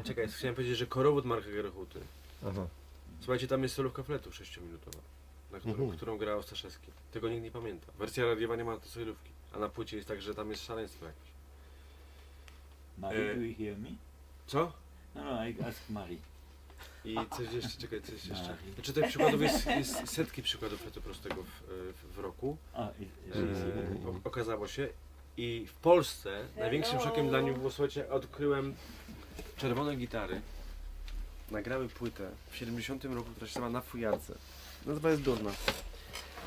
Czekaj, chciałem powiedzieć, że korowód marka Gerechuty. Aha. Słuchajcie, tam jest solówka fletu 6-minutowa, na którą gra Ostaszewski. Tego nikt nie pamięta. Wersja radiowa nie ma to solówki, a na płycie jest tak, że tam jest szaleństwo jakieś. Mári, do you hear me? Co? No, I ask Mári. I coś jeszcze, czekaj, coś jeszcze. Znaczy tych przykładów jest setki przykładów fletu prostego w roku. Okazało się. I w Polsce największym szokiem dla mnie było, słuchajcie, odkryłem czerwone gitary. Nagrały płytę w 70 roku, która się nazywa Na fujarce. Nazwa jest durna.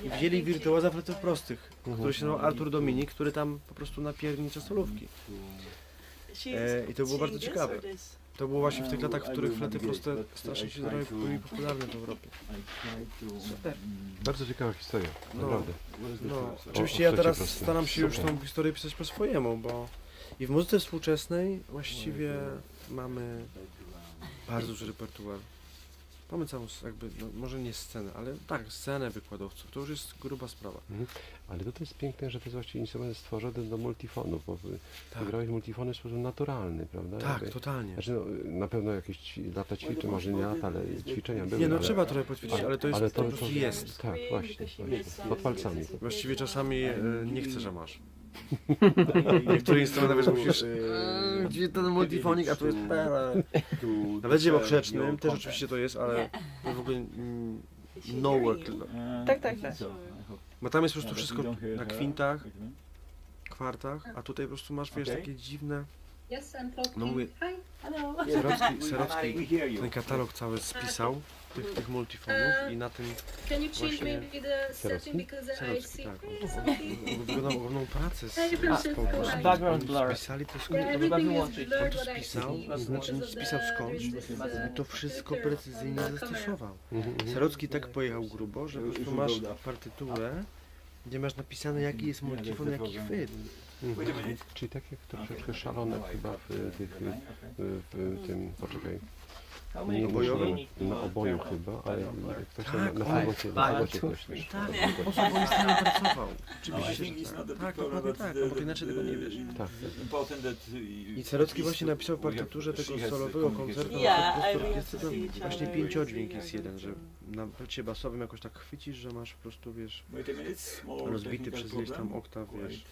I wzięli wirtuoza fletów prostych, który się nazywał Artur Dominik, który tam po prostu napiernicza solówki. I to było bardzo ciekawe. To było właśnie w tych latach, w których flety proste strasznie się zrobiły popularne w Europie. Super. Bardzo ciekawa historia, naprawdę. No, oczywiście ja teraz staram się już tą historię pisać po swojemu, bo i w muzyce współczesnej właściwie mamy bardzo duży repertuar. Mamy całą, jakby, no, może nie scenę, ale tak, scenę wykładowców, to już jest gruba sprawa. Ale to jest piękne, że to jest właściwie instrument stworzony do multifonu, bo grałeś multifony w sposób naturalny, prawda? Tak, totalnie. Znaczy, no, na pewno jakieś lata ćwiczy, może nie lata, ale ćwiczenia były. Nie, no ale, trzeba trochę poćwiczyć, ale to jest, po prostu jest. Tak, właśnie, pod palcami. Właściwie czasami nie chcesz, a masz. Niektóre instrumenty, wiesz, musisz... Gdzie ten multifonik, a tu jest... Nawet dzieło poprzecznym też oczywiście to jest, ale to w ogóle no work. Tak. Bo tam jest po prostu wszystko na kwintach, kwartach, a tutaj po prostu masz, wiesz, takie dziwne... No mówię, Serocki ten katalog cały spisał, tych multifonów i na tym właśnie Serocki, tak, wykonał ogromną pracę z Background blur. spisali to Trzeba wyłączyć. on to spisał, znaczy spisał skądś i to wszystko precyzyjnie zastosował. Serocki tak pojechał grubo, że po prostu masz partyturę, gdzie masz napisane jaki jest multifon, jaki chwyt. Czyli tak jak troszeczkę szalone chyba w tym, poczekaj. Nie Obojowym? Na oboju chyba, ale ktoś na fagocie ktoś też. Tak, po prostu on z tym pracował. Oczywiście, że tak, dokładnie tak, no bo ty inaczej tego nie wiesz. Tak. I Serocki właśnie napisał w partyturze tego solowego koncertu, jest tam właśnie 5-dźwięk jest jeden, że na flecie basowym jakoś tak chwycisz, że masz po prostu, wiesz, rozbity przez ileś tam oktaw, wiesz.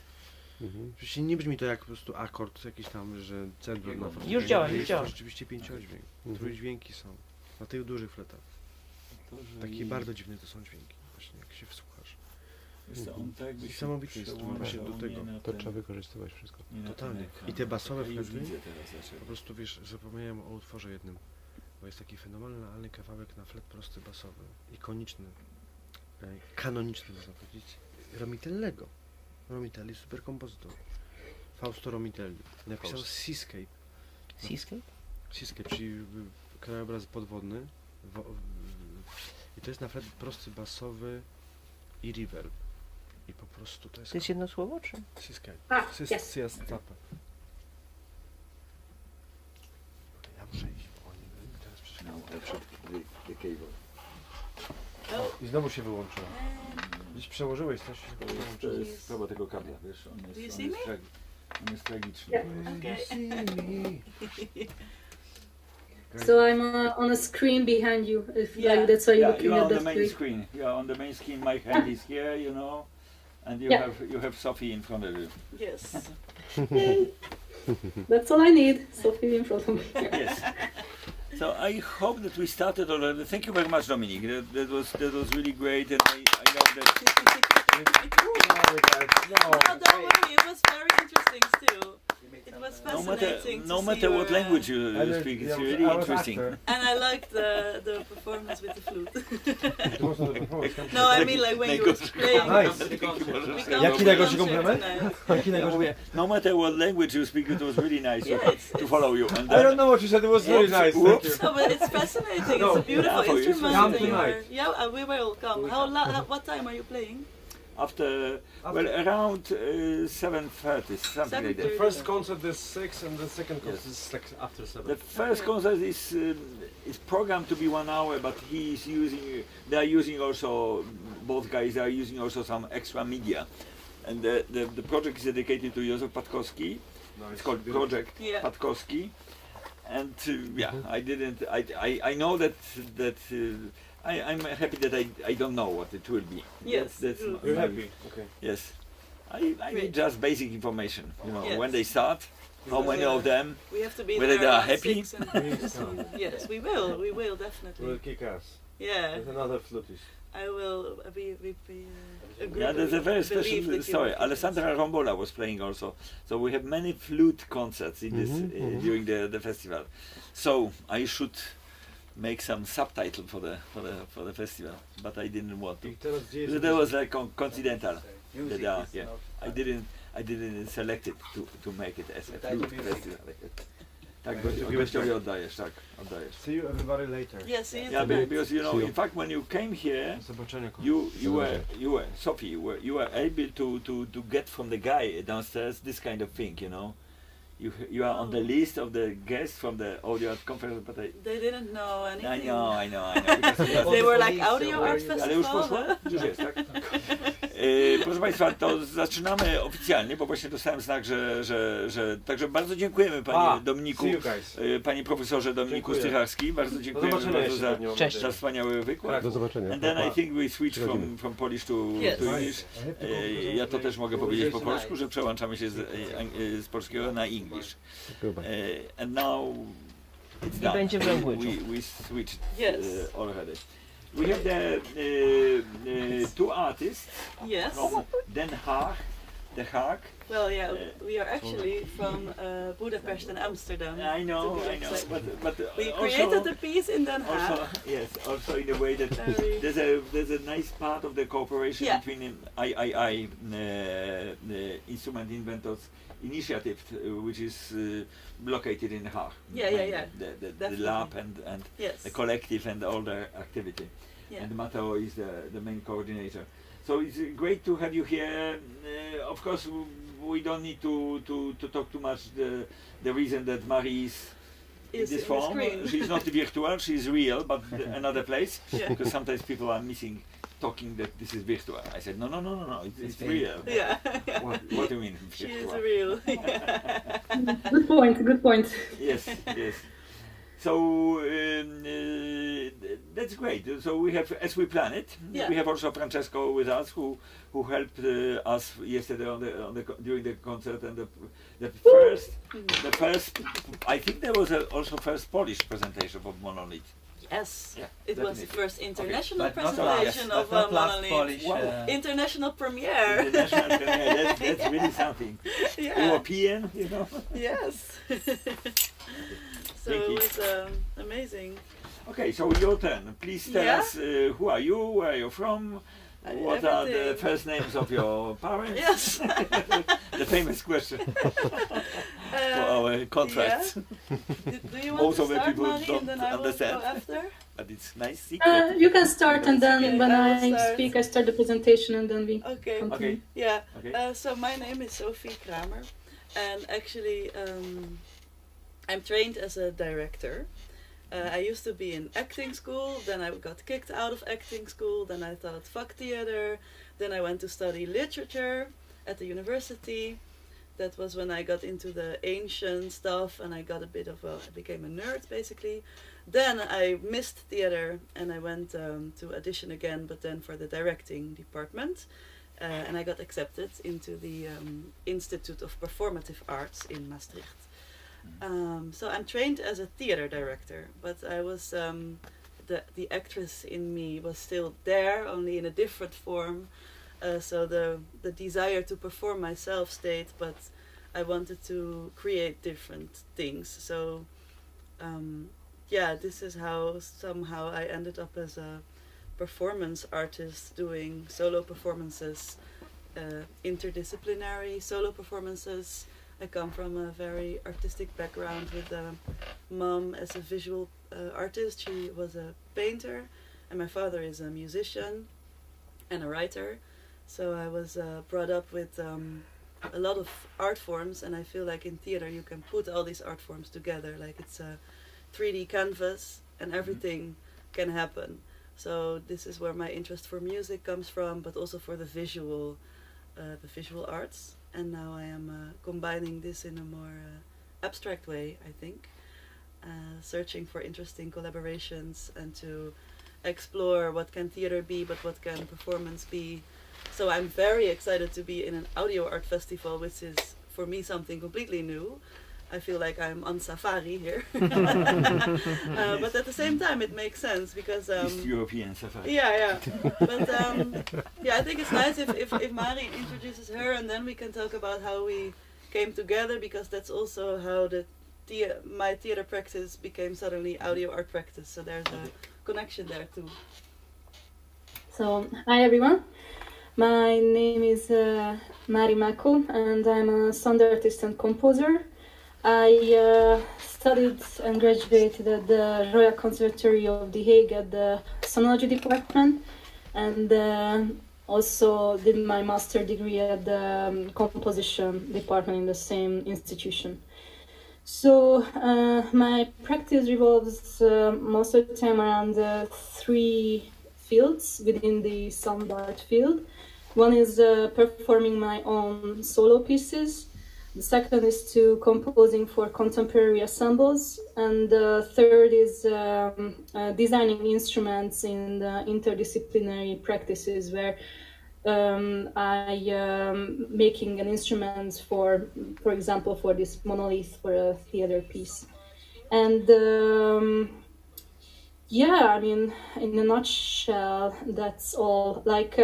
Oczywiście nie brzmi to jak po prostu akord jakiś tam, że C-dur na fortepianie. Już działa. Rzeczywiście 5-dźwięk. Trójdźwięki są na tych dużych fletach. Takie bardzo dziwne to są dźwięki, właśnie jak się wsłuchasz. Niesamowity instrument właśnie do tego. To trzeba wykorzystywać wszystko. Totalnie. I te basowe flety, po prostu wiesz, zapomniałem o utworze jednym, bo jest taki fenomenalny kawałek na flet prosty basowy, ikoniczny, kanoniczny można powiedzieć, Romitellego. Romitelli, super kompozytor. Fausto Romitelli. Napisał Seascape. Seascape, czyli krajobraz podwodny. I to jest na flet prosty basowy i reverb. I po prostu to jest... To jest jedno słowo, czy? Seascape. Seascape. Ja muszę iść, bo oni teraz przyszli. I znowu się wyłączyło. Gdzieś przełożyłeś coś. To jest sprawa tego kabla, wiesz, on jest tragiczny. So I'm on a screen behind you, if like that's why you're looking You're at on the that main way. screen. Yeah, on the main screen. My hand is here, you know, and you have Sofie in front of you. Yes. That's all I need. Sofie in front of me. Yes. So I hope that we started already. Thank you very much, Dominic. That was really great, and I know that. No, don't worry. It was very interesting still. It was fascinating. No matter what language you speak, it's really interesting. And I liked the performance with the flute. No, I mean like when you were playing. Jaki najgorszy komplement? Jaki najgorszy? No matter what language you speak, it was really nice to follow you. And I don't know what you said, it was very nice. No, but it's fascinating. It's a beautiful instrument. Come tonight. Yeah, we will come. What time are you playing? After around 7:30, something like that. The first concert is 6 and the second concert is like after 7. The first concert is programmed to be 1 hour, but they are using also, both guys are using also some extra media. And the project is dedicated to Józef Patkowski. It's called Project Patkowski. and yeah, I didn't. I know that I'm happy that I don't know what it will be. Yes, that's You're my- happy? Okay. Yes, I need just basic information. You know, Yes. when they start, how many Yeah. of them. We have to be Whether there they are around happy? 6 and yes, we will definitely. Will kick ass. Yeah, There's another flutist. I will be a group Yeah, there's a very believe special that you story. will kick Alessandra Rombola was playing also. So we have many flute concerts in this during the festival. So I should make some subtitle for the festival, but I didn't want to. Teraz gdzie jest? That was like coincidental. Yeah. I didn't select it to make it as a flute festival. Tak, gościowi oddajesz, tak, oddajesz. See you everybody later. Yeah, see you Yeah, tonight. because you know, See you. in fact, when you came here, Do zobaczenia. you were Sofie, you were able to get from the guy downstairs this kind of thing, you know. You are on the list of the guests from the audio art conference, but They didn't know anything. I know. because They were like audio art Ale już festival. poszło? Już jest, tak? Proszę Państwa, to zaczynamy oficjalnie, bo właśnie dostałem znak, że także bardzo dziękujemy Panie Dominiku, See you guys. Panie Profesorze Dominiku Dziękuję. Stycharski, bardzo Do dziękujemy zobaczenia bardzo jeszcze za, pewnie. Cześć. za wspaniały wykład. Do zobaczenia. And then I think we switch Przychodzimy. from Polish to Yes. English. Ja to też mogę powiedzieć po polsku, że przełączamy się z polskiego na English. Goodbye. And now it's I done. będzie w language'u. We switched Yes. already. We have the two artists Yes. from Den Haag, The Hague. Well, yeah, we are actually from Budapest and Amsterdam. I know, to be exact. but We also, created the piece in Den Haag. also yes, also in a way that Very- there's a nice part of the cooperation Yeah. between III, the Instrument Inventors Initiative, which is located in Hague. Yeah. The Definitely. lab and Yes. the collective and all the activity. Yeah. And Matteo is the main coordinator. So it's great to have you here. Of course, we don't need to talk too much. The reason that Mári is in Is this in the form, screen. she's not virtual, she's real, but another place. Yeah. Because sometimes people are missing talking that this is virtual. I said, no, it's real. Yeah. What do you mean She is virtual? real. Good point. Yes. So that's great. So we have, as we plan it, Yeah. we have also Francesco with us, who helped us yesterday during the concert, and the first. I think there was also first Polish presentation of Monolith. Yes. Yeah, It was the definitely. first international But not presentation last- of but not last Monolith. Polish. Wow. International premiere. International premiere, that's really something. Yeah. European, you know. Yes. So Thank you. it was amazing. Okay, so your turn. Please tell Yeah. us who are you, where are you from, what are the Everything. first names of your parents? Yes. The famous question for our contracts. Do you want Most to of the start, people Mári, don't and then I will understand. go after? But it's nice secret. You can start, and then Okay, when I will I start. speak, I start the presentation, and then we Okay. continue. Okay. Yeah. Okay. So my name is Sofie Kramer, and actually I'm trained as a director. I used to be in acting school, then I got kicked out of acting school, then I thought fuck theater, then I went to study literature at the university. That was when I got into the ancient stuff, and I got a bit of I became a nerd basically. Then I missed theater, and I went to audition again, but then for the directing department. And I got accepted into the Institute of Performative Arts in Maastricht. So I'm trained as a theater director, but I was the actress in me was still there, only in a different form. So the desire to perform myself stayed, but I wanted to create different things. So this is how somehow I ended up as a performance artist doing solo performances, interdisciplinary solo performances. I come from a very artistic background with a mom as a visual artist. She was a painter, and my father is a musician and a writer. So I was brought up with a lot of art forms, and I feel like in theater you can put all these art forms together, like it's a 3D canvas and everything can happen. So this is where my interest for music comes from, but also for the visual arts. And now I am combining this in a more abstract way, I think. searching for interesting collaborations and to explore what can theater be, but what can performance be. So I'm very excited to be in an audio art festival, which is for me something completely new. I feel like I'm on safari here. But at the same time it makes sense because East European safari. yeah. But yeah, I think it's nice if Mári introduces her, and then we can talk about how we came together, because that's also how my theater practice became suddenly audio art practice. So there's a connection there too. So, hi everyone. My name is Mári Mákó, and I'm a sound artist and composer. I studied and graduated at the Royal Conservatory of The Hague at the sonology department, and also did my master degree at the composition department in the same institution. So my practice revolves most of the time around 3 fields within the sound art field. One is performing my own solo pieces. The second is to composing for contemporary ensembles, and the third is designing instruments in the interdisciplinary practices, where I making an instrument for example, for this monolith for a theater piece. And yeah, I mean, in a nutshell, that's all. Like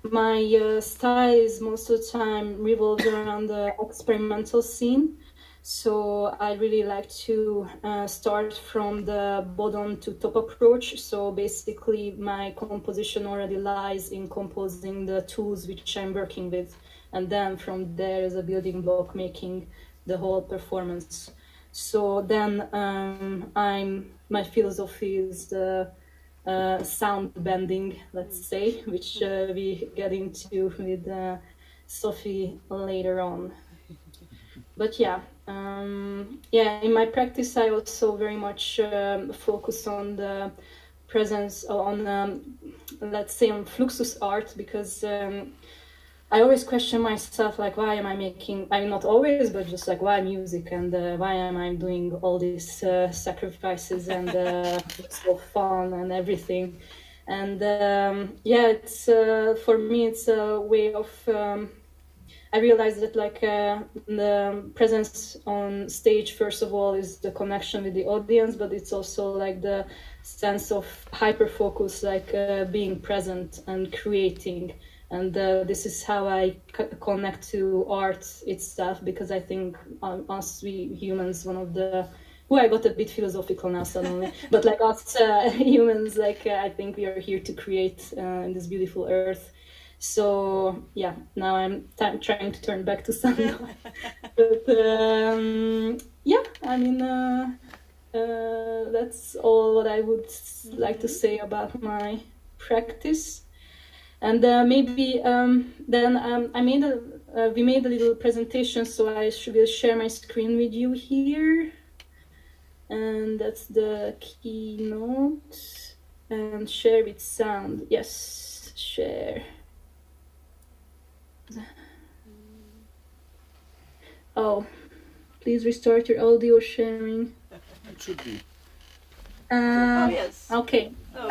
my style is most of the time revolves around the experimental scene. So I really like to start from the bottom to top approach. So basically my composition already lies in composing the tools which I'm working with. And then from there is a building block making the whole performance. So then my philosophy is the sound bending, let's say, which we get into with Sofie later on. But yeah, in my practice I also very much focus on the presence on, let's say, on fluxus art, because I always question myself, like, why am I making, I mean, not always, but just like, why music, and why am I doing all these sacrifices, and it's so fun and everything. And yeah, it's for me it's a way of I realized that like the presence on stage, first of all, is the connection with the audience, but it's also like the sense of hyper focus, like being present and creating. And this is how I connect to art itself, because I think us, we humans, one of the, I got a bit philosophical now suddenly, but like us humans, like I think we are here to create in this beautiful earth. So yeah, now I'm trying to turn back to sound. But yeah, I mean, that's all what I would like to say about my practice. And maybe then we made a little presentation, so I will share my screen with you here. And that's the keynote. And share with sound. Yes, share. Oh, please restart your audio sharing. It should be. Oh yes. Okay. Oh,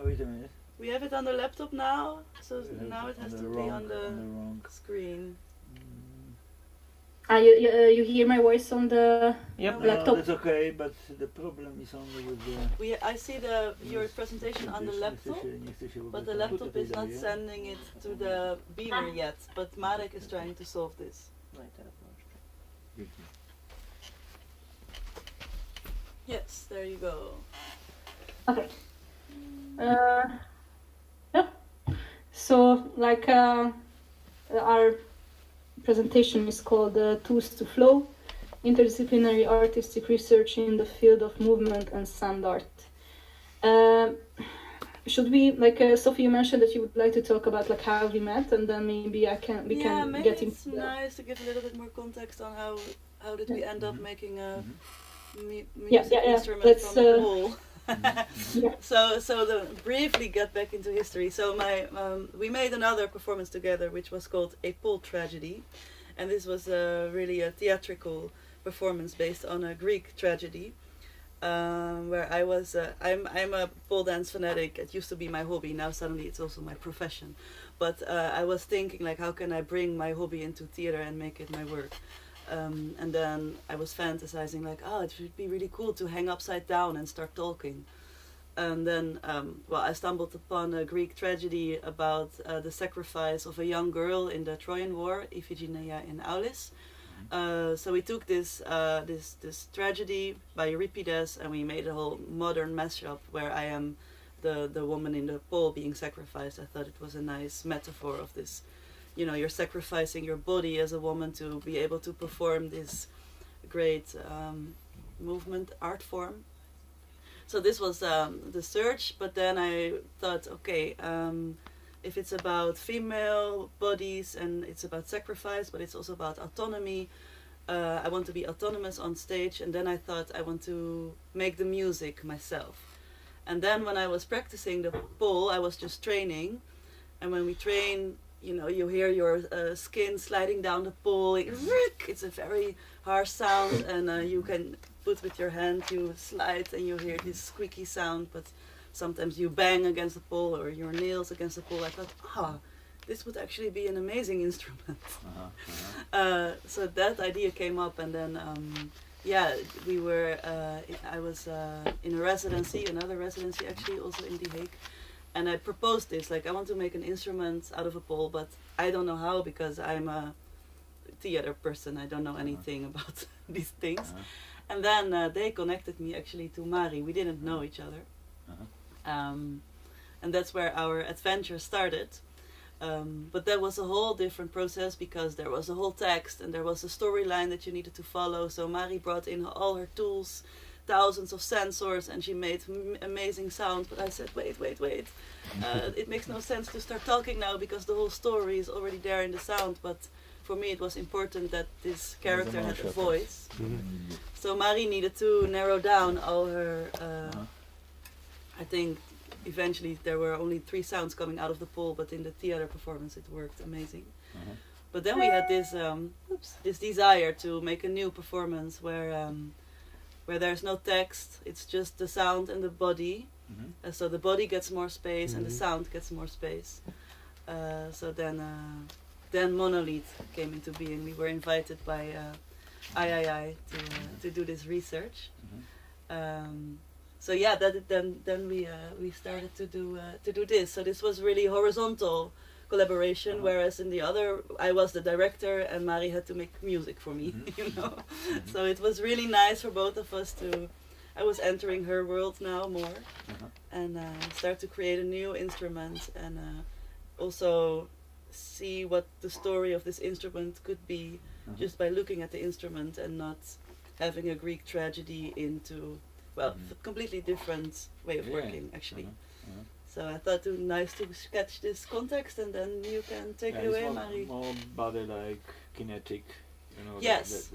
Wait a minute. we have it on the laptop now, so now it has to be on the wrong. screen. You hear my voice on the laptop? No, that's okay, but the problem is only with the... I see your presentation on the laptop, but the laptop is not sending it to the beamer yet. But Marek is trying to solve this. Yes, there you go. Okay. Yeah. So, like, our presentation is called Tools to Flow, Interdisciplinary Artistic Research in the Field of Movement and Sound Art. Should we, like, Sofie, you mentioned that you would like to talk about like how we met, and then maybe we can maybe get into it's nice to give a little bit more context on how did we end up making a music instrument from a pole. So briefly get back into history. So we made another performance together, which was called A Pole Tragedy, and this was really a theatrical performance based on a Greek tragedy. Where I was, I'm a pole dance fanatic. It used to be my hobby. Now suddenly it's also my profession. But I was thinking, like, how can I bring my hobby into theater and make it my work? And then I was fantasizing, like, oh, it would be really cool to hang upside down and start talking. And then, well, I stumbled upon a Greek tragedy about the sacrifice of a young girl in the Trojan War, Iphigenia in Aulis. So we took this tragedy by Euripides and we made a whole modern mashup where I am the woman in the pole being sacrificed. I thought it was a nice metaphor of this, you know, you're sacrificing your body as a woman to be able to perform this great movement, art form. So this was the search, but then I thought, okay, if it's about female bodies and it's about sacrifice, but it's also about autonomy, I want to be autonomous on stage. And then I thought I want to make the music myself. And then when I was practicing the pole, I was just training. And when we train, you know, you hear your skin sliding down the pole. It's a very harsh sound, and you can put with your hand, you slide and you hear this squeaky sound, but sometimes you bang against the pole or your nails against the pole. I thought, this would actually be an amazing instrument. So that idea came up, and then yeah, we were. I was in a residency, another residency actually, also in The Hague, and I proposed this. Like, I want to make an instrument out of a pole, but I don't know how because I'm a theater person. I don't know anything about these things. And then they connected me actually to Mári. We didn't know each other. And that's where our adventure started. But that was a whole different process because there was a whole text and there was a storyline that you needed to follow. So Mári brought in all her tools, thousands of sensors, and she made amazing sound. But I said, wait. It makes no sense to start talking now because the whole story is already there in the sound. But for me, it was important that this character had a voice. So Mári needed to narrow down all her... I think eventually there were only 3 sounds coming out of the pole, but in the theater performance it worked amazing. But then we had this this desire to make a new performance where there's no text, it's just the sound and the body. So the body gets more space and the sound gets more space. So then Monolith came into being. We were invited by III to do this research. So yeah, then we started to do this. So this was really horizontal collaboration, whereas in the other I was the director and Mári had to make music for me, you know. So it was really nice for both of us to. I was entering her world now more, and start to create a new instrument, and also see what the story of this instrument could be just by looking at the instrument and not having a Greek tragedy into. Well, a completely different way of working, actually. So I thought it was nice to sketch this context, and then you can take it away, Mári. More body-like, kinetic, you know. Yes.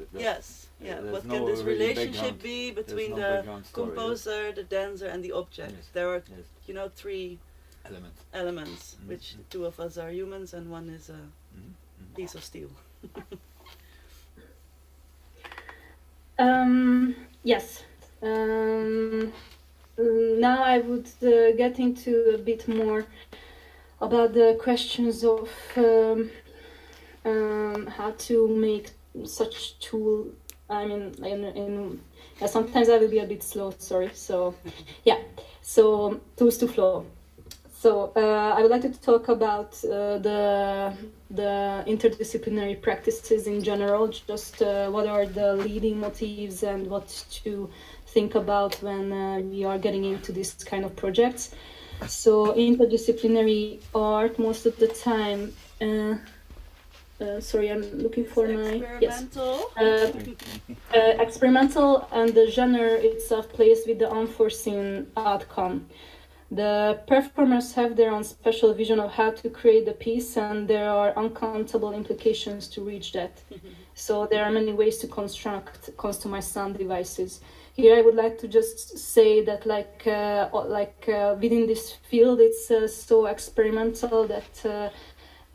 What can this really relationship be between the composer, the dancer, and the object? There are, you know, 3 elements, which 2 of us are humans, and 1 is a piece of steel. Yes. Now I would get into a bit more about the questions of how to make such tool. I mean, sometimes I will be a bit slow. Sorry. So, yeah. So tools to flow. So I would like to talk about the interdisciplinary practices in general. Just what are the leading motifs and what to think about when we are getting into this kind of projects. So interdisciplinary art most of the time. Sorry, I'm looking for my experimental, and the genre itself plays with the unforeseen outcome. The performers have their own special vision of how to create the piece, and there are uncountable implications to reach that. So there are many ways to construct customized sound devices. Here I would like to just say that within this field it's so experimental that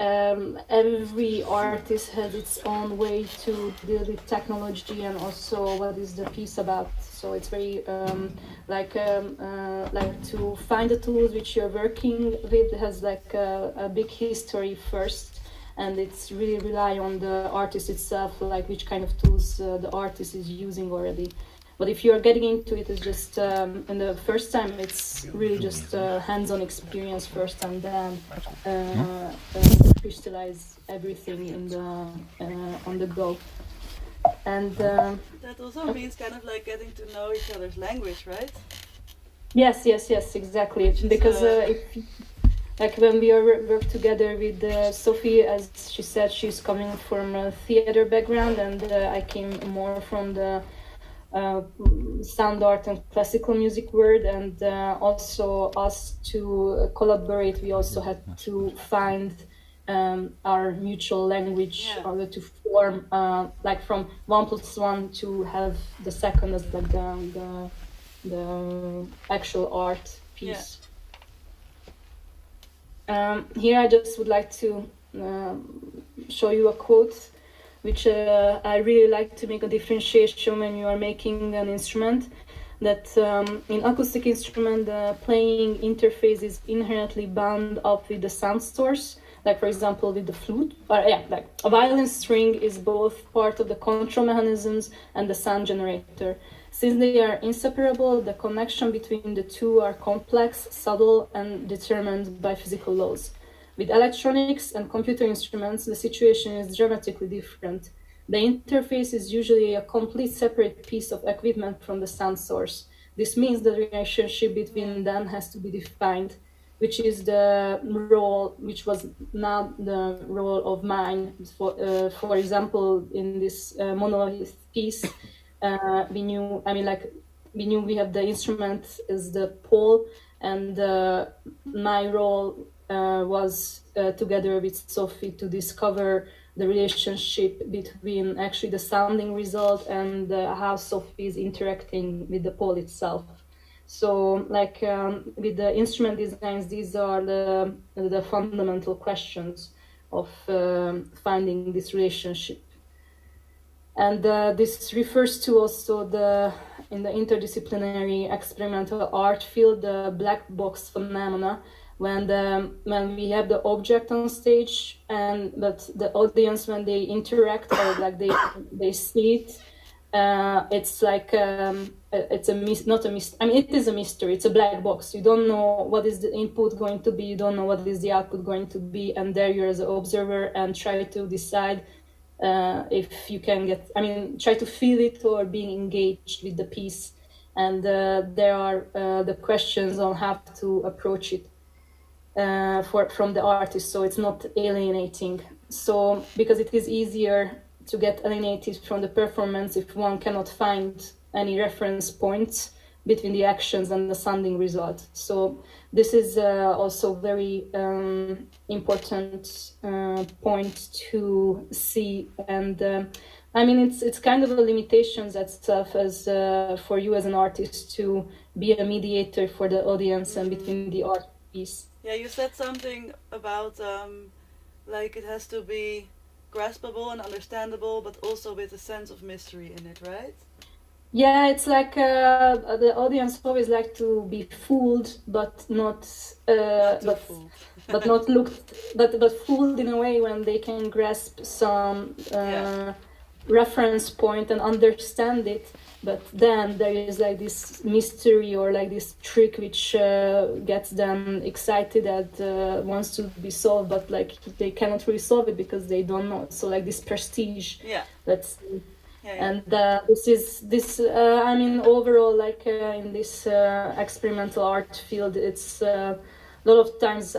every artist has its own way to deal with technology and also what is the piece about. So it's very like to find the tools which you're working with has like a big history first, and it's really rely on the artist itself, like which kind of tools the artist is using already. But if you're getting into it, it's just in the first time, it's really just hands-on experience first, and then crystallize everything in the on the go. And that also means kind of like getting to know each other's language, right? Yes, exactly. Because if like when we work together with Sofie, as she said, she's coming from a theater background, and I came more from the sound art and classical music world, and also us to collaborate, we also had to find our mutual language in order to form like from 1 + 1 to have the second as like the actual art piece. Here I just would like to show you a quote which I really like to make a differentiation when you are making an instrument, that in acoustic instrument the playing interface is inherently bound up with the sound source, like for example with the flute, or like a violin string is both part of the control mechanisms and the sound generator. Since they are inseparable, the connection between the two are complex, subtle, and determined by physical laws. With electronics and computer instruments, the situation is dramatically different. The interface is usually a complete separate piece of equipment from the sound source. This means the relationship between them has to be defined, which is the role, which was not the role of mine. For example, in this monolith piece, we knew we have the instrument as the pole, and my role was together with Sofie to discover the relationship between actually the sounding result and how Sofie is interacting with the pole itself. So like with the instrument designs, these are the fundamental questions of finding this relationship. And this refers to also in the interdisciplinary experimental art field, the black box phenomena, when we have the object on stage, but the audience, when they interact or like they see it, it's like it's it is a mystery. It's a black box. You don't know what is the input going to be. You don't know what is the output going to be, and there you're as an observer and try to decide if you can try to feel it or being engaged with the piece. And there are the questions on how to approach it from the artist, so it's not alienating. So because it is easier to get alienated from the performance if one cannot find any reference points between the actions and the sounding result. So this is also very important point to see, and it's kind of a limitation itself as for you as an artist to be a mediator for the audience and between the art piece. Yeah, you said something about like it has to be graspable and understandable, but also with a sense of mystery in it, right? Yeah, it's like the audience always like to be fooled, but not fooled in a way when they can grasp some reference point and understand it. But then there is like this mystery or like this trick which gets them excited and wants to be solved, but like they cannot really solve it because they don't know. So like this prestige. Yeah. That's. And overall, like in this experimental art field, it's a lot of times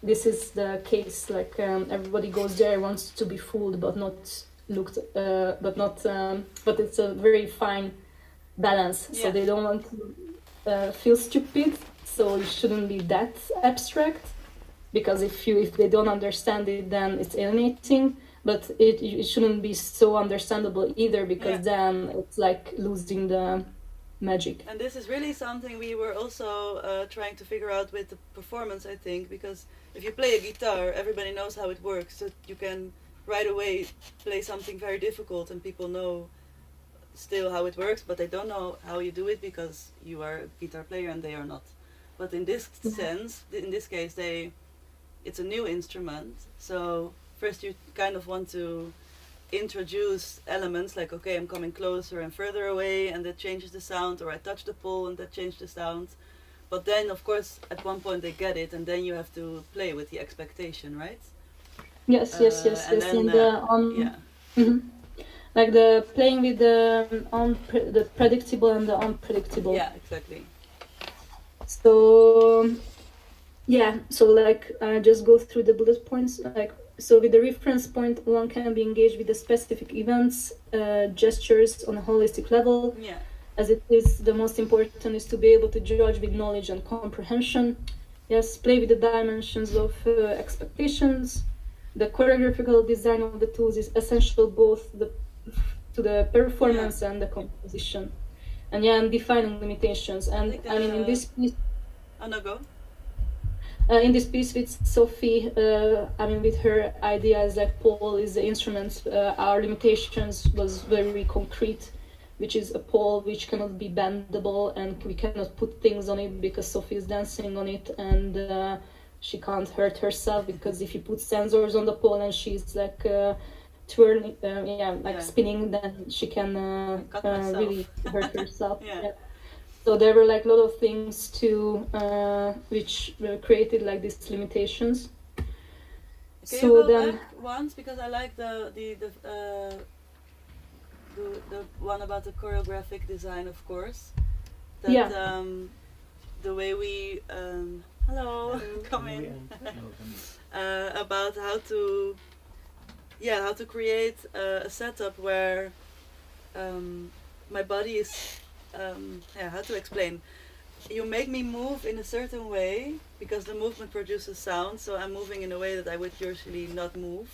this is the case. Like everybody goes there, wants to be fooled, but not looked, but it's a very fine balance. Yeah. So they don't want to feel stupid. So it shouldn't be that abstract, because if they don't understand it, then it's alienating. But it shouldn't be so understandable either, because then it's like losing the magic. And this is really something we were also trying to figure out with the performance, I think, because if you play a guitar, everybody knows how it works, so you can right away play something very difficult and people know still how it works, but they don't know how you do it because you are a guitar player and they are not. But in this sense, in this case, it's a new instrument, so first you kind of want to introduce elements like, okay, I'm coming closer and further away and that changes the sound, or I touch the pole and that changes the sound. But then of course at one point they get it and then you have to play with the expectation, right? Yes. And then, yeah. Mm-hmm. Like the playing with the predictable and the unpredictable. Yeah, exactly. So yeah, so like just go through the bullet points. Like, so with the reference point, one can be engaged with the specific events, gestures on a holistic level. Yeah. As it is, the most important is to be able to judge with knowledge and comprehension. Yes, play with the dimensions of expectations. The choreographical design of the tools is essential both to the performance and the composition. And yeah, and defining limitations. And I mean, in this piece... Oh, no, go. In this piece with Sofie, I mean, with her ideas like pole is the instrument, our limitations was very concrete, which is a pole which cannot be bendable and we cannot put things on it because Sofie is dancing on it and she can't hurt herself because if you put sensors on the pole and she's like twirling, spinning, then she can really hurt herself. Yeah. So there were like a lot of things too, which created like these limitations. Can so you go then, back once, because I like the one about the choreographic design, of course. That, the way we hello, come in. About how to create a setup where my body is. How to explain? You make me move in a certain way because the movement produces sound, so I'm moving in a way that I would usually not move.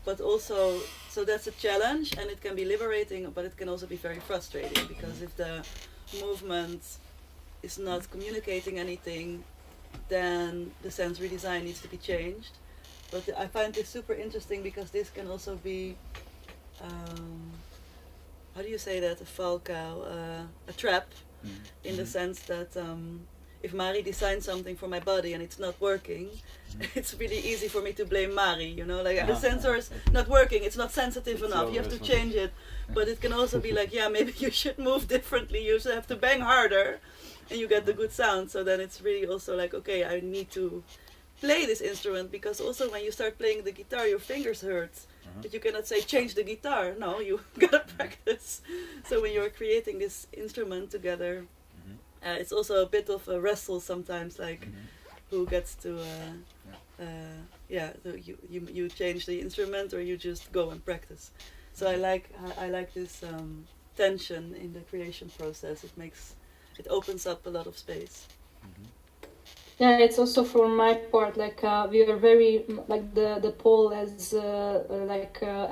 But also, so that's a challenge and it can be liberating, but it can also be very frustrating because if the movement is not communicating anything, then the sensory design needs to be changed. But I find this super interesting because this can also be how do you say that? A falcow, a trap, in the sense that if Mári designs something for my body and it's not working, it's really easy for me to blame Mári, you know, like the sensor's not working, it's not sensitive enough, you have to change it. But it can also be like, yeah, maybe you should move differently, you should have to bang harder and you get the good sound. So then it's really also like, okay, I need to play this instrument, because also when you start playing the guitar, your fingers hurt. But you cannot say change the guitar. No, you gotta practice. So when you're creating this instrument together, it's also a bit of a wrestle sometimes, like who gets to so you change the instrument or you just go and practice. So I like this tension in the creation process. It opens up a lot of space. Yeah, it's also for my part, like we are very, like the pole has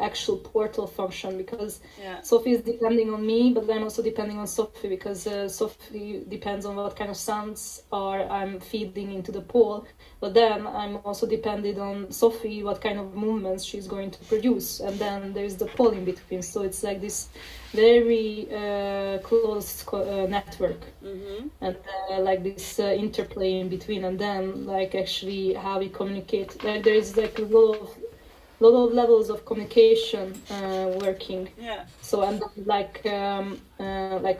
actual portal function, because Sofie is depending on me, but I'm also depending on Sofie, because Sofie depends on what kind of sounds I'm feeding into the pole, but then I'm also dependent on Sofie, what kind of movements she's going to produce, and then there's the pole in between. So it's like this very close network, and like this interplay in between, and then like actually how we communicate. Like there is like a lot of levels of communication working. Yeah. So and like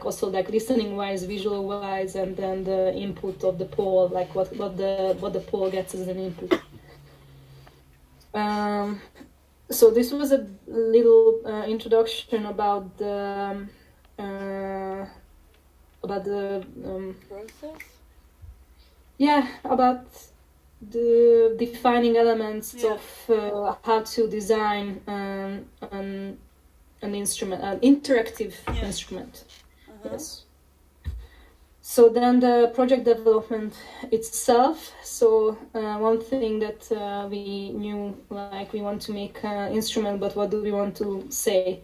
also like listening wise, visual wise, and then the input of the pole, like what the pole gets as an input. So this was a little introduction about the process. Yeah, about the defining elements of how to design an instrument, an interactive instrument. Yes. So then the project development itself. So one thing that we knew, like we want to make an instrument, but what do we want to say?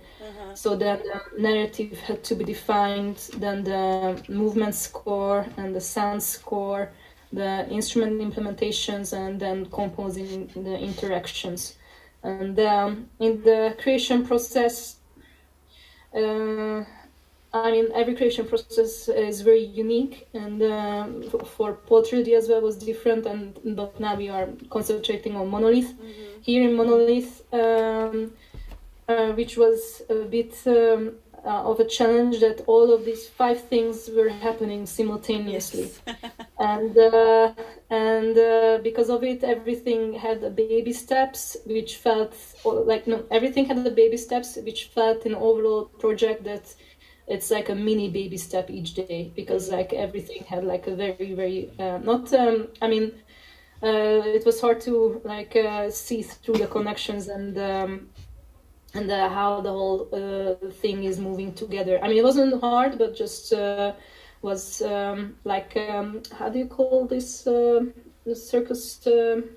So then the narrative had to be defined, then the movement score and the sound score, the instrument implementations, and then composing the interactions. And in the creation process, I mean, every creation process is very unique, and for Pole 3D as well was different. But now we are concentrating on Monolith. Here in Monolith, which was a bit of a challenge, that all of these 5 things were happening simultaneously. Yes. and because of it, everything had the baby steps, which felt like, no, everything had the baby steps, which felt in overall project that it's like a mini baby step each day, because like everything had like a very, very I mean, it was hard to like see through the connections and how the whole thing is moving together. I mean, it wasn't hard, but just was like how do you call this the circus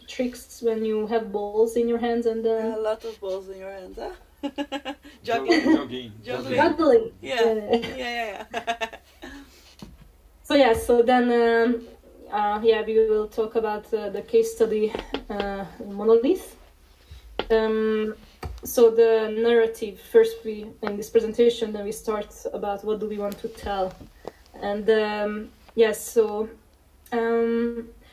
tricks when you have balls in your hands and a lot of balls in your hands, huh? Jogging. Juggling. Yeah. So then we will talk about the case study Monolith. So the narrative, first we, in this presentation, then we start about what do we want to tell. And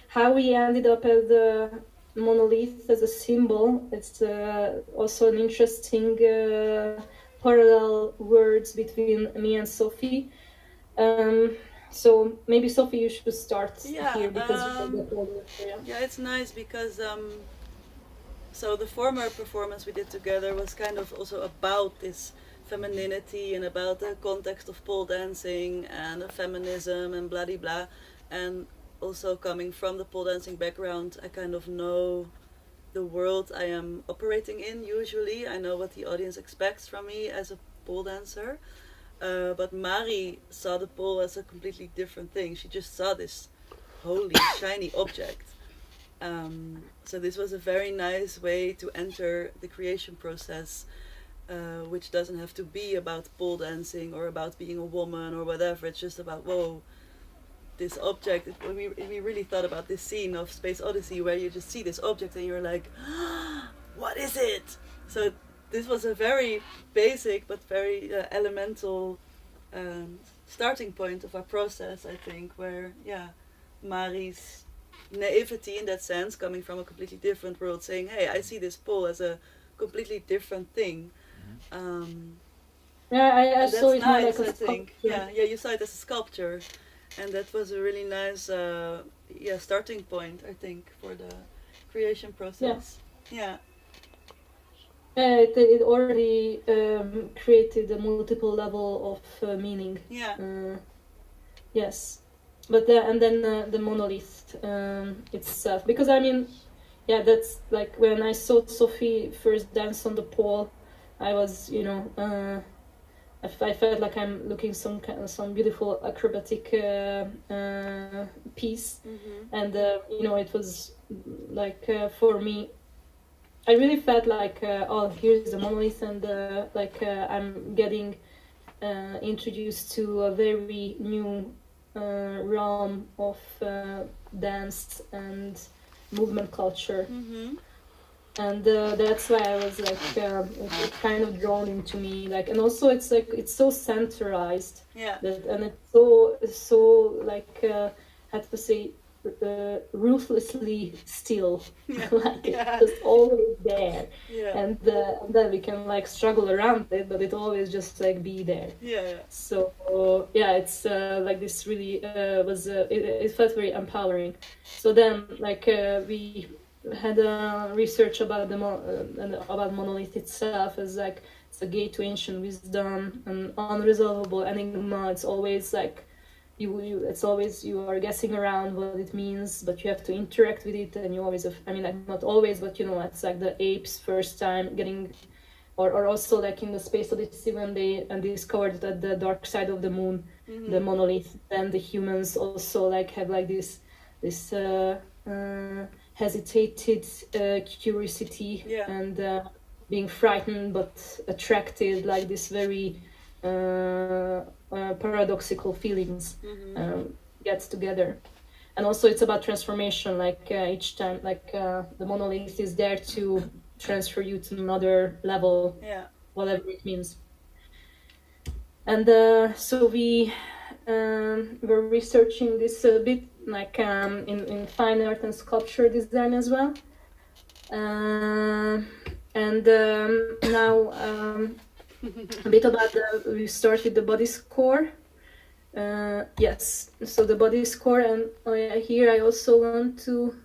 how we ended up as the monolith as a symbol, it's also an interesting parallel words between me and Sofie. So maybe Sofie, you should start here, because you have the whole area. Yeah, it's nice because so the former performance we did together was kind of also about this femininity and about the context of pole dancing and feminism and blah blah blah. And also coming from the pole dancing background, I kind of know the world I am operating in usually. I know what the audience expects from me as a pole dancer. But Mári saw the pole as a completely different thing. She just saw this holy shiny object. So this was a very nice way to enter the creation process, which doesn't have to be about pole dancing or about being a woman or whatever. It's just about, whoa, this object. We really thought about this scene of Space Odyssey where you just see this object and you're like, what is it? So this was a very basic but very elemental starting point of our process, I think, where Mári's naivety in that sense, coming from a completely different world, saying, hey, I see this pole as a completely different thing. I saw it more like I a think. sculpture. Yeah, you saw it as a sculpture, and that was a really nice starting point, I think, for the creation process. Yeah. It already created a multiple level of meaning. Yeah. Yes, but and then the monolith itself, because I mean, that's like when I saw Sofie first dance on the pole, I was, I felt like I'm looking some beautiful acrobatic piece, and it was like for me, I really felt like here's the monolith, and I'm getting introduced to a very new realm of dance and movement culture. And that's why I was like it kind of drawn into me, like, and also it's like it's so centralized, and it's so like how to say, ruthlessly still, like it's just always there, and then we can like struggle around it, but it always just like be there. So it's like this really was it felt very empowering. So then like we had research about about monolith itself as like it's a gate to ancient wisdom, an unresolvable enigma. It's always like it's always you are guessing around what it means, but you have to interact with it, and you always have, I mean, like not always, but it's like the apes first time getting or also like in the Space Odyssey when they discovered that the dark side of the moon, the monolith, then the humans also like have like this hesitated curiosity and being frightened but attracted, like this very paradoxical feelings gets together. And also it's about transformation, like each time, like the monolith is there to transfer you to another level, whatever it means. And so we were researching this a bit, like in fine art and sculpture design as well. And now a bit about we start with the body score. Yes, so the body score, and here I also want to.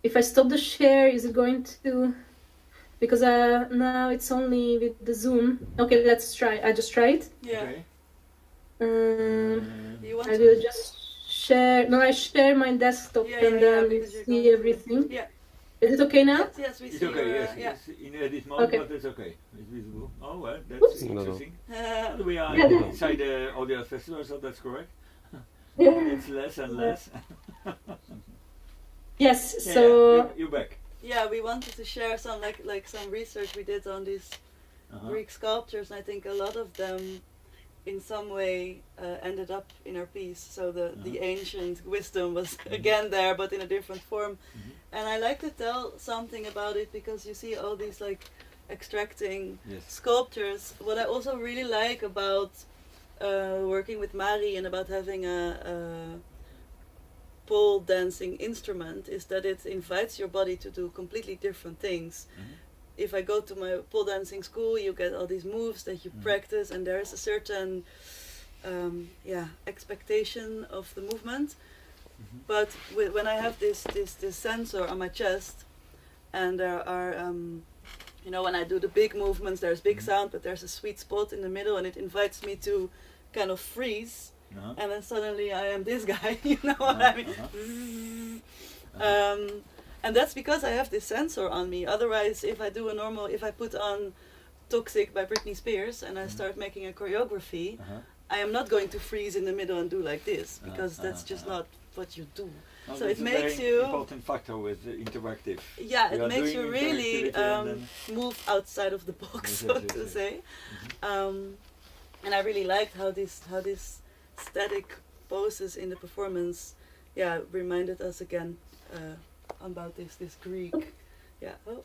If I stop the share, is it going to? Because now it's only with the Zoom. Okay, let's try. I just try it. Yeah. Okay. You want I to? will just share. No, I share my desktop and then you because you're see going to- everything. Yeah. Is it okay now? Yes, we It's see. okay, your, yes, it's in edit mode, Okay. but it's okay. It's visible. Oh, well, that's Oops. interesting. yeah. We are Yeah, that- inside the audio festival, so that's correct. Yeah. It's less and less. Yes. Yeah, So you're back. Yeah, we wanted to share some like some research we did on these Greek sculptures, and I think a lot of them, in some way, ended up in our piece. So the ancient wisdom was again there, but in a different form. And I like to tell something about it because you see all these like extracting Yes. sculptures. What I also really like about working with Mári and about having a pole dancing instrument is that it invites your body to do completely different things. If I go to my pole dancing school, you get all these moves that you practice, and there is a certain expectation of the movement. But when I have this sensor on my chest, and there are when I do the big movements, there's big sound, but there's a sweet spot in the middle, and it invites me to kind of freeze. And then suddenly I am this guy, you know what I mean? And that's because I have this sensor on me. Otherwise, if I put on Toxic by Britney Spears and I start making a choreography, I am not going to freeze in the middle and do like this, because that's just not what you do. No, So that's it a makes very you... important factor with interactive. Yeah, You it are makes doing you really interactivity and then- move outside of the box, Yes, so yes, yes, to yes. say. And I really liked how this static poses in the performance, reminded us again about this Greek. Yeah. Oh.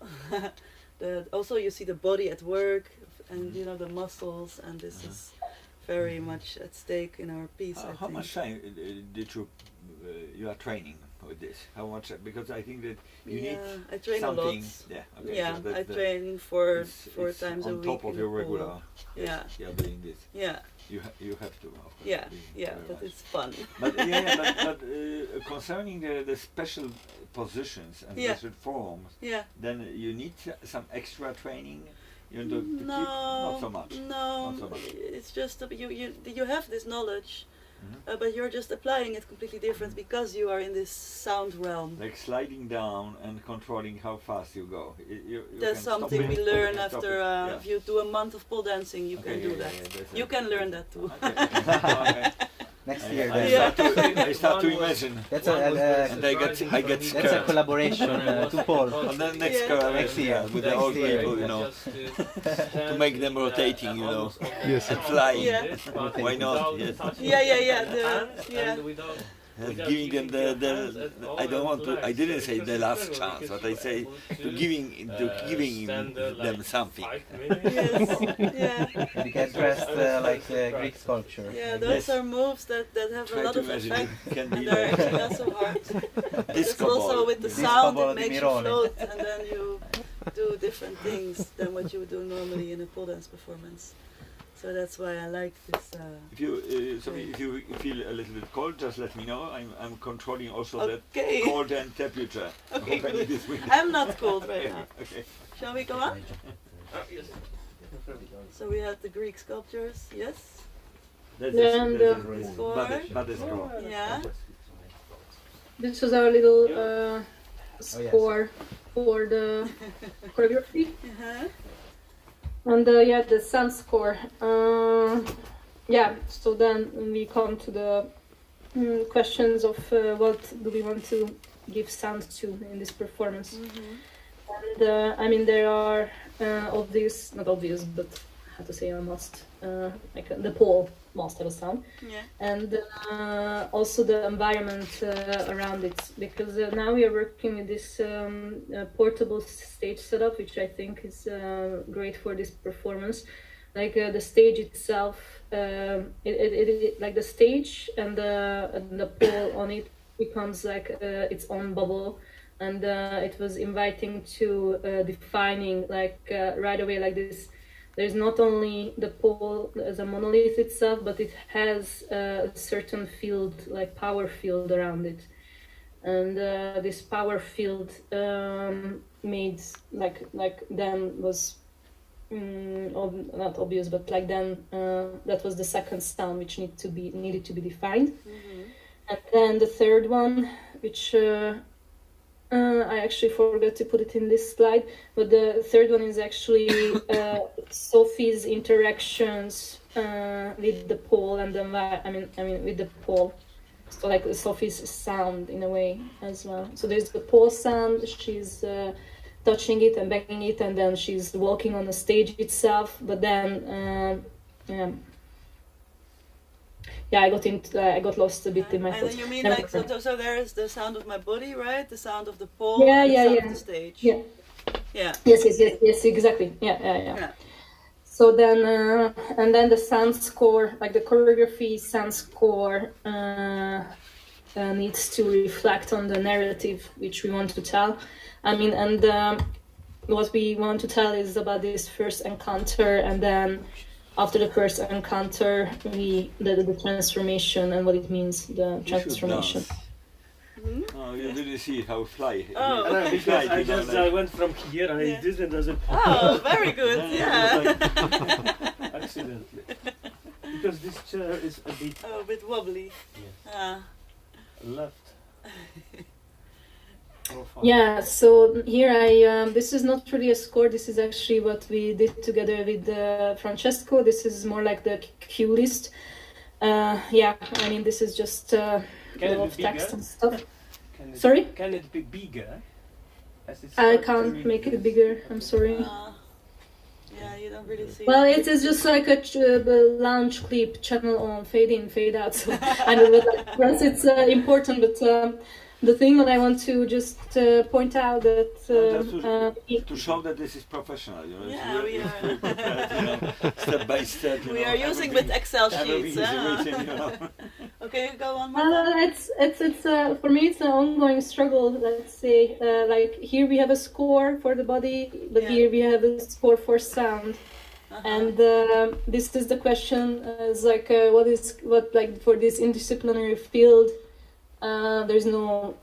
Also, you see the body at work, and the muscles, and this is very much at stake in our piece. I How think. much time did you are training with this? How much? Because I think that you need I train a lot. something. Yeah. Okay. Yeah, so that- I that train four it's times a on week. top of in your the pool. regular. Yeah. You are doing this. Yeah, You have to. Of course, yeah, very but much. it's fun. But concerning the special positions and special forms, Yeah. then you need some extra training. You know, to keep No, not so much. No, Not so much. it's just you have this knowledge, but you're just applying it completely different because you are in this sound realm. Like sliding down and controlling how fast you go. You That's can stop something it. we You learn can stop after it. Yeah. if you do a month of pole dancing, you Okay, can do yeah, that. yeah, that's You it. can learn that too. Okay. Next year, I then. start to imagine. That's and I get that's a scared. collaboration to Paul. On the next Yeah. collaboration, Next year. with the old Next year. people, to make them rotating, Yes. and flying. Yeah. Why not? Yes. Yeah. Giving them the I don't want to. I didn't say the last chance, but I say giving them something. Yes. Yeah. You get dressed like Greek sculpture. Yeah. Those Yes. are moves that have Try a lot to of imagine effect. it can be And they're like actually not so hard. It's disco also ball. with the Disco sound, ball it di makes you Mirone. float, and then you do different things than what you would do normally in a pole dance performance. So that's why I like this. If you if you feel a little bit cold, just let me know. I'm controlling also Okay. that cold and temperature. Okay, Hopefully good. this will- I'm not cold right now. Okay. Shall we go on? So we had the Greek sculptures, yes? That's Then Score. Yeah. This was our little yes. score for the choreography. Uh-huh. And yeah, the sound score. Yeah, so then we come to the questions of what do we want to give sound to in this performance. Mm-hmm. And I mean, there are not obvious, but how to say, almost like the pole must have a sound. Yeah. And also the environment around it, because now we are working with this portable stage setup, which I think is great for this performance. Like the stage itself, it like the stage and the pole on it becomes like its own bubble, and it was inviting to defining like right away like this. There's not only the pole as a monolith itself, but it has a certain field, like power field around it. And this power field made like then was not obvious, but like then that was the second sound which needed to be defined. Mm-hmm. And then the third one, which I actually forgot to put it in this slide, but the third one is actually Sofie's interactions with the pole and the I mean with the pole. So like Sofie's sound in a way as well. So there's the pole sound. She's touching it and banging it, and then she's walking on the stage itself. But then I got lost a bit in my And thoughts. then you mean like so there is the sound of my body, right? The sound of the pole, Yeah, and the yeah, sound yeah. of the stage. Yeah. Yeah. Yes, exactly. Yeah. So then, and then the sound score, like the choreography sound score, needs to reflect on the narrative which we want to tell. I mean, and what we want to tell is about this first encounter, and then after the first encounter, the transformation and what it means, the transformation. Hmm? Oh, you didn't see how fly. Oh. No, because I just like, went from here and Yeah. I didn't as a Oh, very good. Yeah. accidentally. Because this chair is a bit Oh, a bit wobbly. Ah. left. Profile. Yeah, so here this is not really a score, this is actually what we did together with Francesco. This is more like the cue list. Yeah, I mean, this is just a Can lot it of be text bigger? and stuff. Sorry? Sorry? Can it be bigger? As it's I not can't very make it big. bigger, I'm sorry. Yeah, you don't really see. Well, it is just like a launch clip, channel on, fade in, fade out. So I know that yes, it's important, but the thing that I want to just point out that to show that this is professional, you know. Yeah, we are. very prepared, you know, step by step. You We know, are using with Excel everything sheets. is Ah. written, you know. Okay, go on. Marta. it's for me it's an ongoing struggle. Let's say like here we have a score for the body, but Yeah. here we have a score for sound. Uh-huh. And this is the question: is like what like for this interdisciplinary field? There's no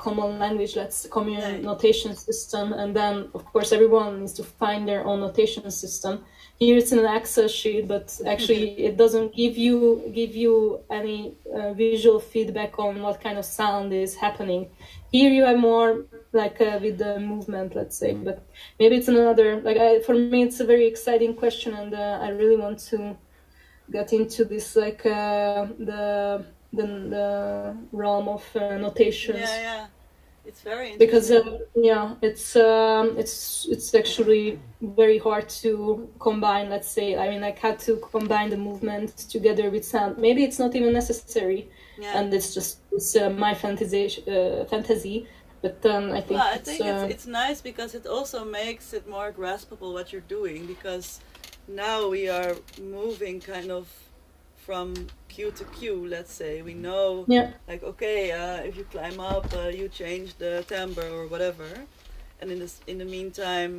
common language, common notation system, and then of course everyone needs to find their own notation system. Here it's in an Excel sheet, but actually it doesn't give you any visual feedback on what kind of sound is happening. Here you have more like with the movement, let's say, but maybe it's another for me it's a very exciting question, and I really want to get into this like the realm of notations. Yeah. It's very interesting. Because it's actually very hard to combine. Let's say, I mean, like how to combine the movement together with sound. Maybe it's not even necessary, Yeah. and it's my fantasy. But I think Well, I think it's nice because it also makes it more graspable what you're doing, because now we are moving kind of from cue to cue, let's say. We know, like, okay, if you climb up, you change the timbre or whatever, and in the meantime,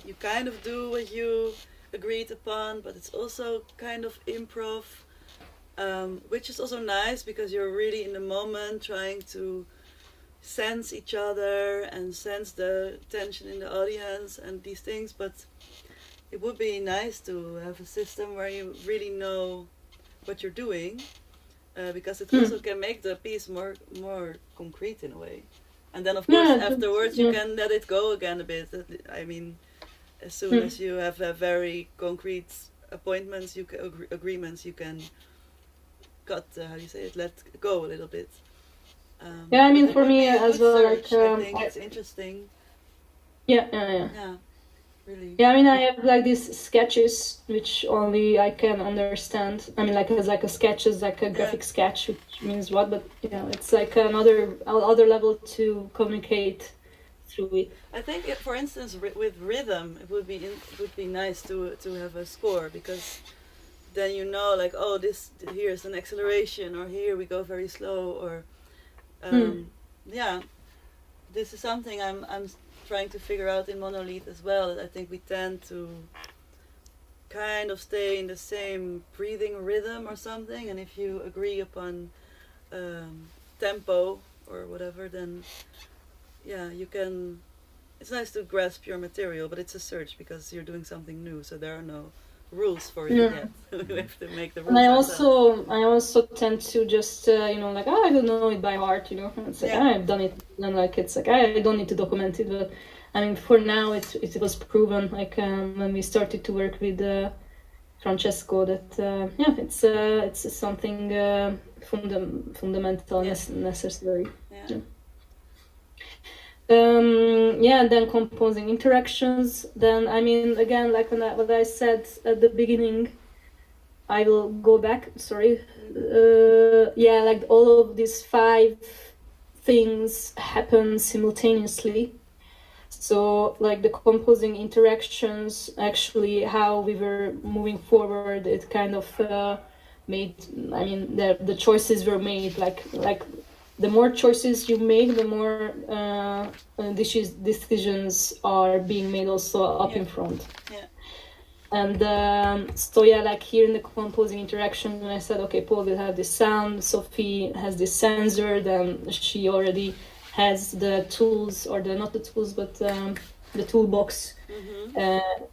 you kind of do what you agreed upon, but it's also kind of improv, which is also nice because you're really in the moment trying to sense each other and sense the tension in the audience and these things. But it would be nice to have a system where you really know what you're doing, because it also can make the piece more concrete in a way. And then of course Yeah, afterwards you yeah. can let it go again a bit. I mean, as soon as you have very concrete appointments, agreements, you can cut. How do you say it? Let go a little bit. Yeah, I mean, but it for would me be a as good well, search. like, I think it's interesting. yeah. Yeah, really. Yeah, I mean, I have like these sketches which only I can understand. I mean, like as like a sketch is like a graphic sketch, which means what? But you know, it's like another level to communicate through it. I think, for instance, with rhythm, it would be nice to have a score, because then you know, like, oh, here's an acceleration, or here we go very slow, or yeah, this is something I'm trying to figure out in Monolith as well. I think we tend to kind of stay in the same breathing rhythm or something, and if you agree upon tempo or whatever, then yeah, you can. It's nice to grasp your material, but it's a search because you're doing something new, so there are no rules for it yet. We have to make the rules. And I ourselves. also tend to just you know, like, I don't know it by heart, you know. It's like I've done it, and like it's like I don't need to document it, but I mean, for now it was proven, like when we started to work with Francesco, that it's something fundamental, necessary. Yeah. And then composing interactions. Then I mean, again, like what I said at the beginning, I will go back. Sorry. Like all of these 5 things happen simultaneously. So like the composing interactions, actually how we were moving forward, it kind of made. I mean, the choices were made like. The more choices you make, the more decisions are being made also up in front. Yeah. And like here in the composing interaction, when I said, okay, Paul will have this sound, Sofie has this sensor, then she already has the tools, or not the tools, but the toolbox,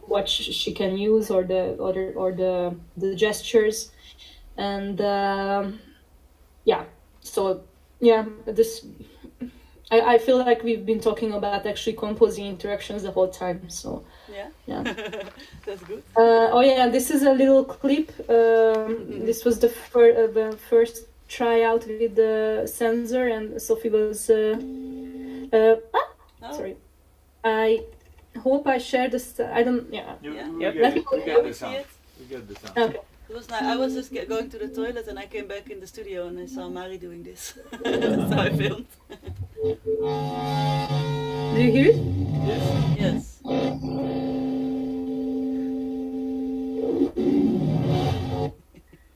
what she can use, or the gestures, and so. Yeah, I feel like we've been talking about actually composing interactions the whole time. So yeah. That's good. This is a little clip. This was the first tryout with the sensor, and Sofie was. Sorry, I hope I share this. I don't. Yeah. You Yeah. get the See sound. it? You get the sound. Okay. It was nice. I was just going to the toilet, and I came back in the studio, and I saw Mári doing this. That's how I filmed. Do you hear it? Yes.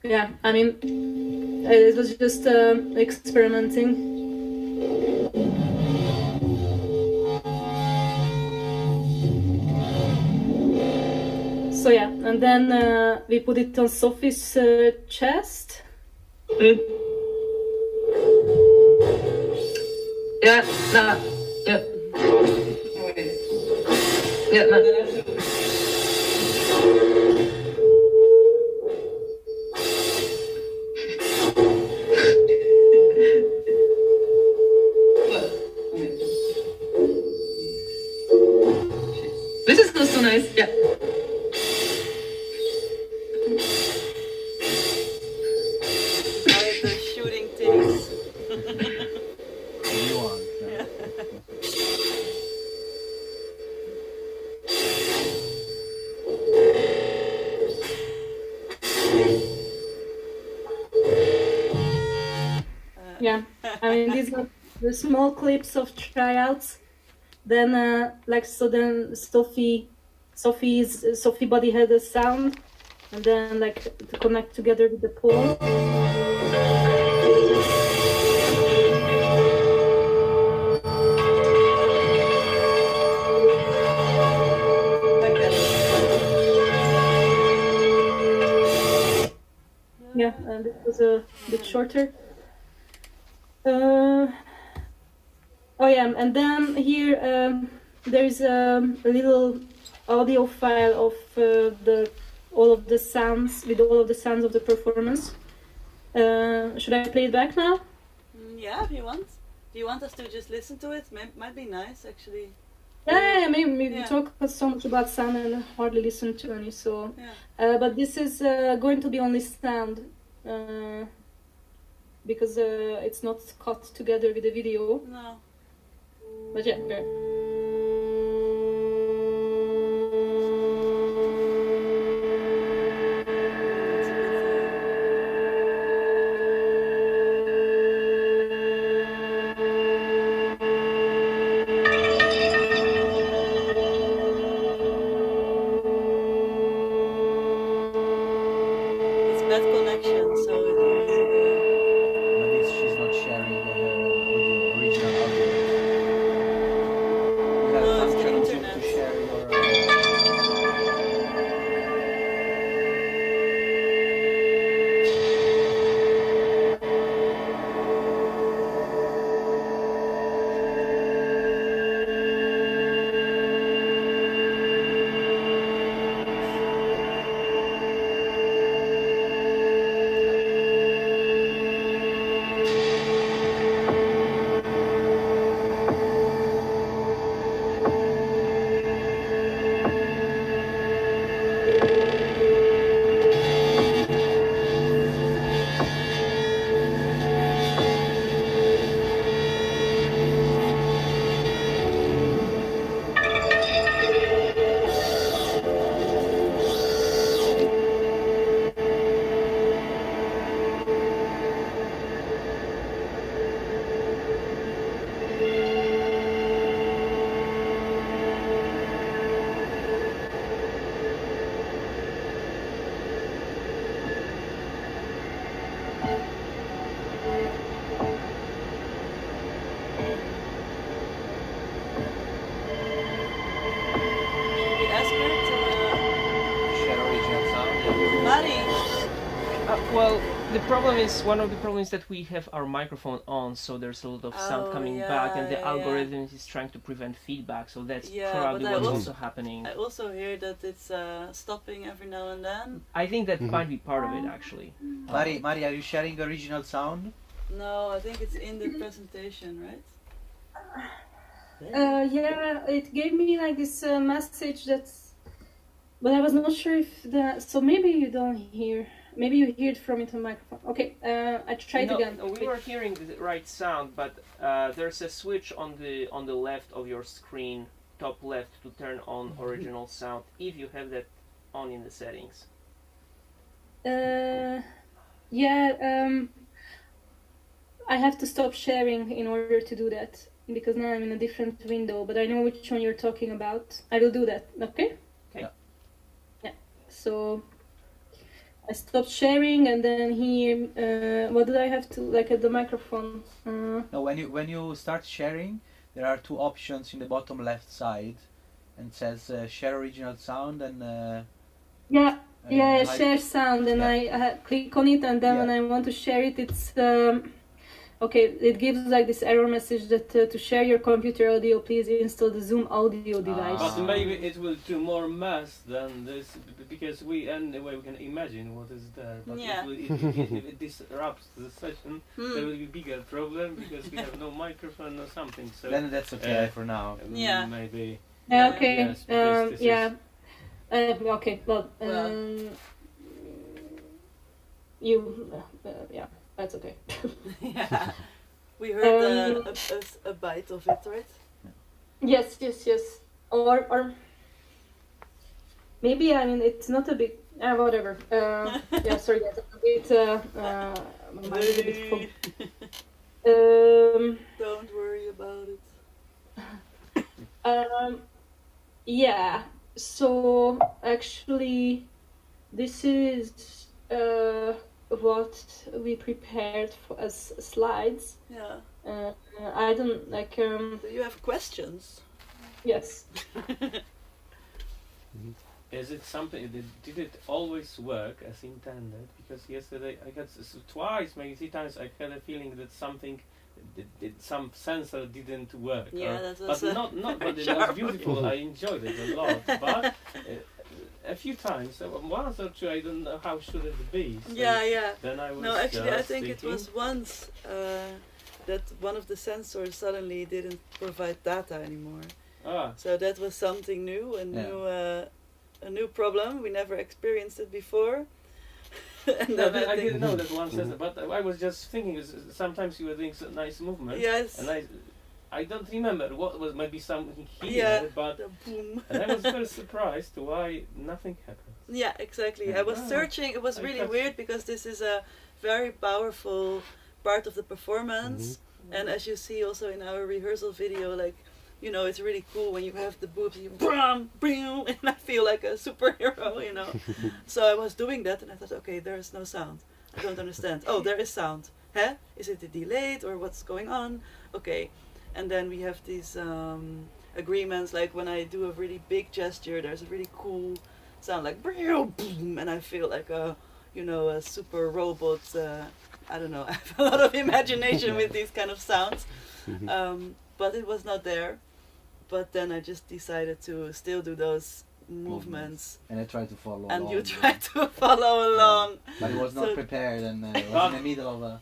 Yeah. I mean, it was just experimenting. So yeah, and then we put it on Sofie's chest. Yeah, no, yeah. Yeah, no. This is also nice, yeah. The shooting titties. You want. Yeah. Yeah, I mean, these are the small clips of tryouts. Then, then Sofie's body had a sound, and then like to connect together with the pole. Yeah, and this was a bit shorter. And then here there is a little audio file of all of the sounds of the performance. Should I play it back now? Yeah, if you want. Do you want us to just listen to it? Might be nice, actually. Yeah, maybe we Yeah. talk so much about sound and hardly listen to any. So, Yeah. but this is going to be only sound because it's not cut together with the video. No. But yeah. It's bad connection, so it Maybe she's not sharing her audio, original audio. You have No, a it's the function to internet. share your. we ask her to. Share original sound. Mári! Well, the problem is one of the problems that we have our microphone on, so there's a lot of sound Oh, coming yeah, back, and the yeah. algorithm is trying to prevent feedback. So that's Yeah, probably but I what's also- also happening. I also hear that it's stopping every now and then. I think that might be part of it, actually. Mari, are you sharing original sound? No, I think it's in the presentation, right? Yeah, it gave me like this message that's, but I was not sure if the. So maybe you don't hear. Maybe you hear it from it on microphone. Okay, I tried No, again. we were hearing the right sound, but there's a switch on the left of your screen, top left, to turn on original sound if you have that on in the settings. Yeah, I have to stop sharing in order to do that because now I'm in a different window, but I know which one you're talking about. I will do that, okay? Okay. Yeah. Yeah, so I stopped sharing and then here, what did I have to, like at the microphone? No, when you start sharing, there are two options in the bottom left side, and it says share original sound and. Yeah, hide- share sound, and Yeah. I click on it, and then when I want to share it, it's okay. It gives like this error message that to share your computer audio, please install the Zoom audio device. But maybe it will do more mess than this because we anyway we can imagine what is there. But Yeah. if it disrupts the session, there Hmm. will be bigger problem because we have no microphone or something. So Then that's okay uh, for now. Yeah. maybe Yeah, okay. Yes, because this Yeah. Okay. Well, you. Yeah, that's okay. Yeah. We heard Um, a bite of it, right? Yes. Or maybe I mean it's not a big. Whatever. Yeah. Sorry, guys. I'm a bit. My mind is a bit foggy. Don't worry about it. Yeah, so actually this is what we prepared for as slides. Yeah. I don't like Do you have questions? yes. is it something? Did it always work as intended? Because yesterday I got twice, maybe 3 times, I had a feeling that something. Some sensor didn't work. Yeah, or- that but was not. But it was sharp. beautiful. I enjoyed it a lot. But a few times, once or two, I don't know how should it be. So Yeah. Then I was No, actually, I just think it thinking, was once. that one of the sensors suddenly didn't provide data anymore. Ah, So that was something new, a new problem. We never experienced it before. And no, then I think, didn't know that one says that, but I was just thinking, sometimes you were doing some nice movement, yes, and I don't remember what was, maybe something here, yeah, but the boom. and I was very surprised why nothing happened. Yeah, exactly. I was Ah, searching. It was I really got weird because this is a very powerful part of the performance. And as you see also in our rehearsal video, like, you know, it's really cool when you have the boobs, you brum, brum, and I feel like a superhero, you know. So I was doing that and I thought, okay, there is no sound. I don't understand. Oh, there is sound. Huh? Is it delayed or what's going on? Okay. And then we have these agreements, like when I do a really big gesture, there's a really cool sound like boom, and I feel like a, you know, a super robot. I don't know. I have a lot of imagination with these kind of sounds, but it was not there. But then I just decided to still do those movements, And I tried to follow and along. you tried to follow along. But it was not So- prepared, and it was in the middle of a...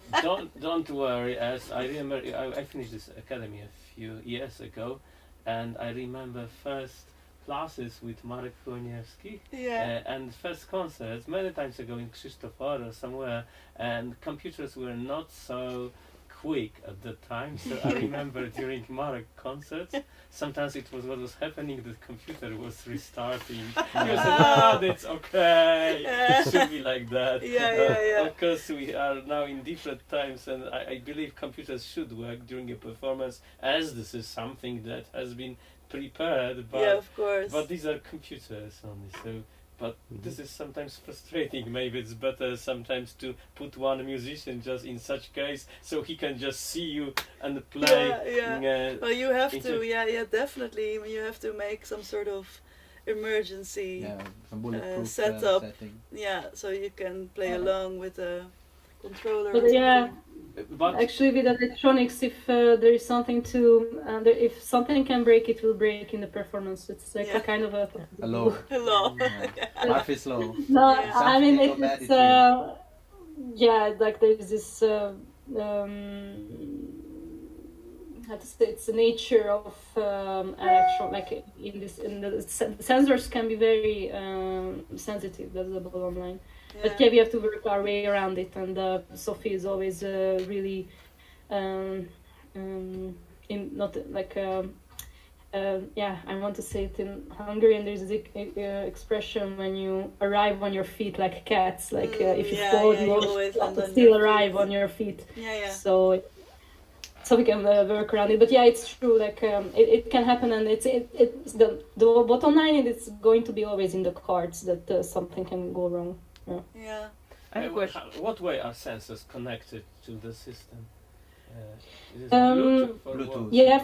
Don't worry, as I remember, I finished this academy a few years ago, and I remember first classes with Marek Koniewski, Yeah. and first concerts many times ago in Krzysztof or somewhere, and computers were not so quick at the time, so I remember during Marek concerts, sometimes it was what was happening, the computer was restarting. He was like, that's okay, it should be like that. Yeah. Of course, we are now in different times, and I believe computers should work during a performance, as this is something that has been prepared, but, Yeah, of course. but these are computers only, so... But this is sometimes frustrating. Maybe it's better sometimes to put one musician just in such case, so he can just see you and play. Yeah. Well, you have Inter- to, yeah, definitely. You have to make some sort of emergency, Yeah, some bulletproof setup. setting. yeah, so you can play along with a controller. But or yeah, something. But actually with electronics, if there is something to, if something can break, it will break in the performance. It's like Yeah. a kind of a... Hello. Hello. Murphy's Law. No, Yeah. I mean, Something it's, automatic. yeah, like there's this, how to say, it's the nature of electron, like in this, sensors can be very sensitive, that's the bottom line. But yeah, we have to work our way around it, and Sofie is always really, in not like, yeah, I want to say it in Hungarian. There's this expression when you arrive on your feet like cats, like if you fall, you always have to still arrive on your feet. Yeah. So we can work around it. But yeah, it's true. Like it can happen, and it's the bottom line. It's going to be always in the cards that something can go wrong. Yeah. I have a question. what way are sensors connected to the system? Is it Um, Bluetooth or Bluetooth. what? Yeah,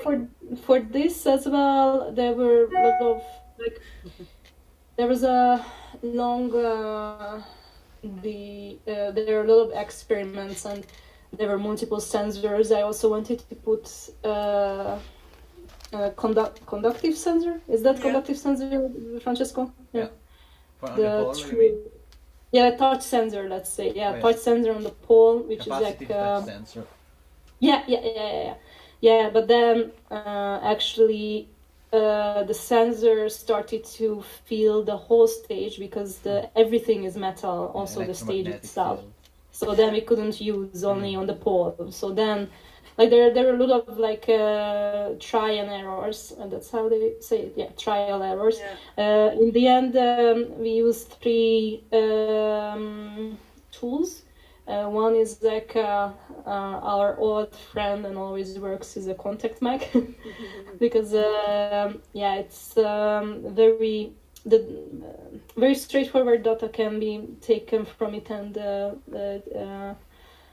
for this as well, there were a lot of like there was a long there were a lot of experiments, and there were multiple sensors. I also wanted to put conductive sensor. Is that Yeah. conductive sensor, Francesco? Yeah. On the pole, you mean? Yeah, touch sensor. Let's say Oh, yeah. touch sensor on the pole, which Capacitive is like touch sensor. Yeah, but then actually the sensor started to feel the whole stage because everything is metal, also the stage Electromagnetic itself. field. So then we couldn't use only on the pole. So then, like there were a lot of like trial errors, and that's how they say it. Yeah, trial errors. Yeah. In the end, we used 3 tools. One is like our old friend and always works is a contact mic because it's very straightforward data can be taken from it, and a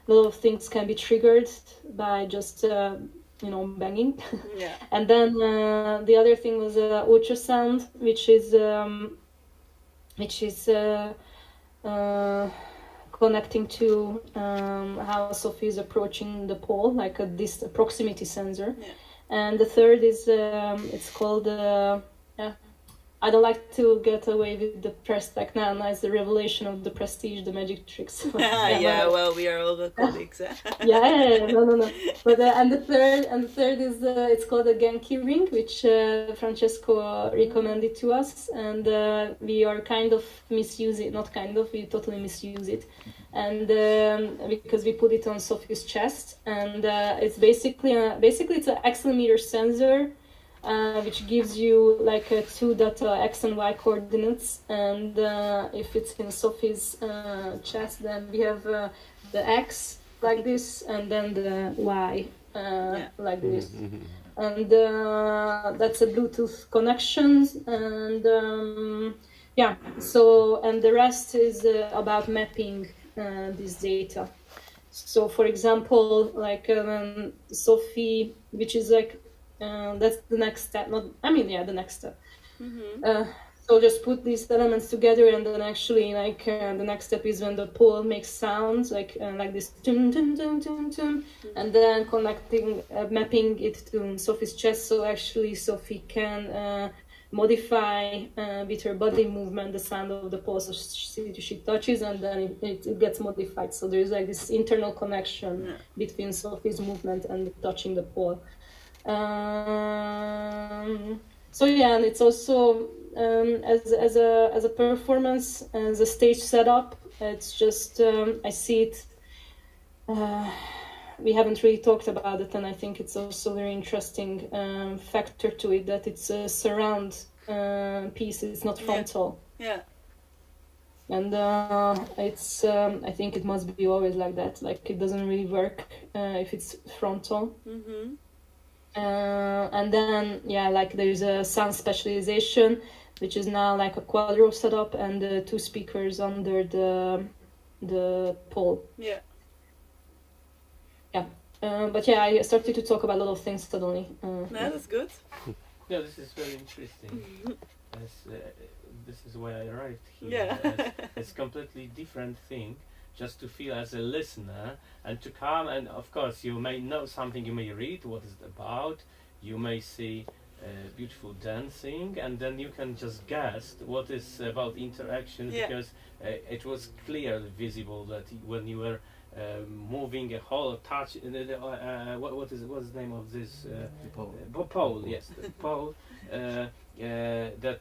lot of things can be triggered by just banging. Yeah. And then the other thing was ultrasound, which is connecting to how Sofie is approaching the pole, like a proximity sensor. Yeah. And the third is it's called I don't like to get away with the press like now. Now it's the revelation of the prestige, the magic tricks. Yeah, well, we are all the colleagues. No. But and the third is it's called a Genki ring, which Francesco recommended to us, and we are kind of misuse it. Not kind of, we totally misuse it, and because we put it on Sofie's chest, and it's basically it's an accelerometer sensor. Which gives you like two data x and y coordinates, and if it's in Sofie's chest, then we have the x like this, and then the y like this, and that's a Bluetooth connection, and So and the rest is about mapping this data. So, for example, like Sofie, which is like. That's the next step. The next step. So just put these elements together, and then actually, like the next step is when the pole makes sounds like this, tum, tum, tum, tum, tum, and then mapping it to Sofie's chest. So actually, Sofie can modify with her body movement the sound of the pole. So she touches, and then it gets modified. So there's like this internal connection between Sofie's movement and touching the pole. And it's also as a performance, as a stage setup. It's just I see it. We haven't really talked about it, and I think it's also a very interesting factor to it that it's a surround piece. It's not frontal. Yeah. And it's I think it must be always like that. Like it doesn't really work if it's frontal. And then like there's a sound specialization, which is now like a quadro setup and two speakers under the pole. But I started to talk about a lot of things suddenly. That's good. Yeah, this is very interesting. This is why I arrived here. It's completely different thing. Just to feel as a listener and to come, and of course you may know something, you may read what it's about, you may see beautiful dancing, and then you can just guess what is about interaction, because it was clearly visible that when you were moving a whole touch, what's the name of this? The pole, yes, the pole, that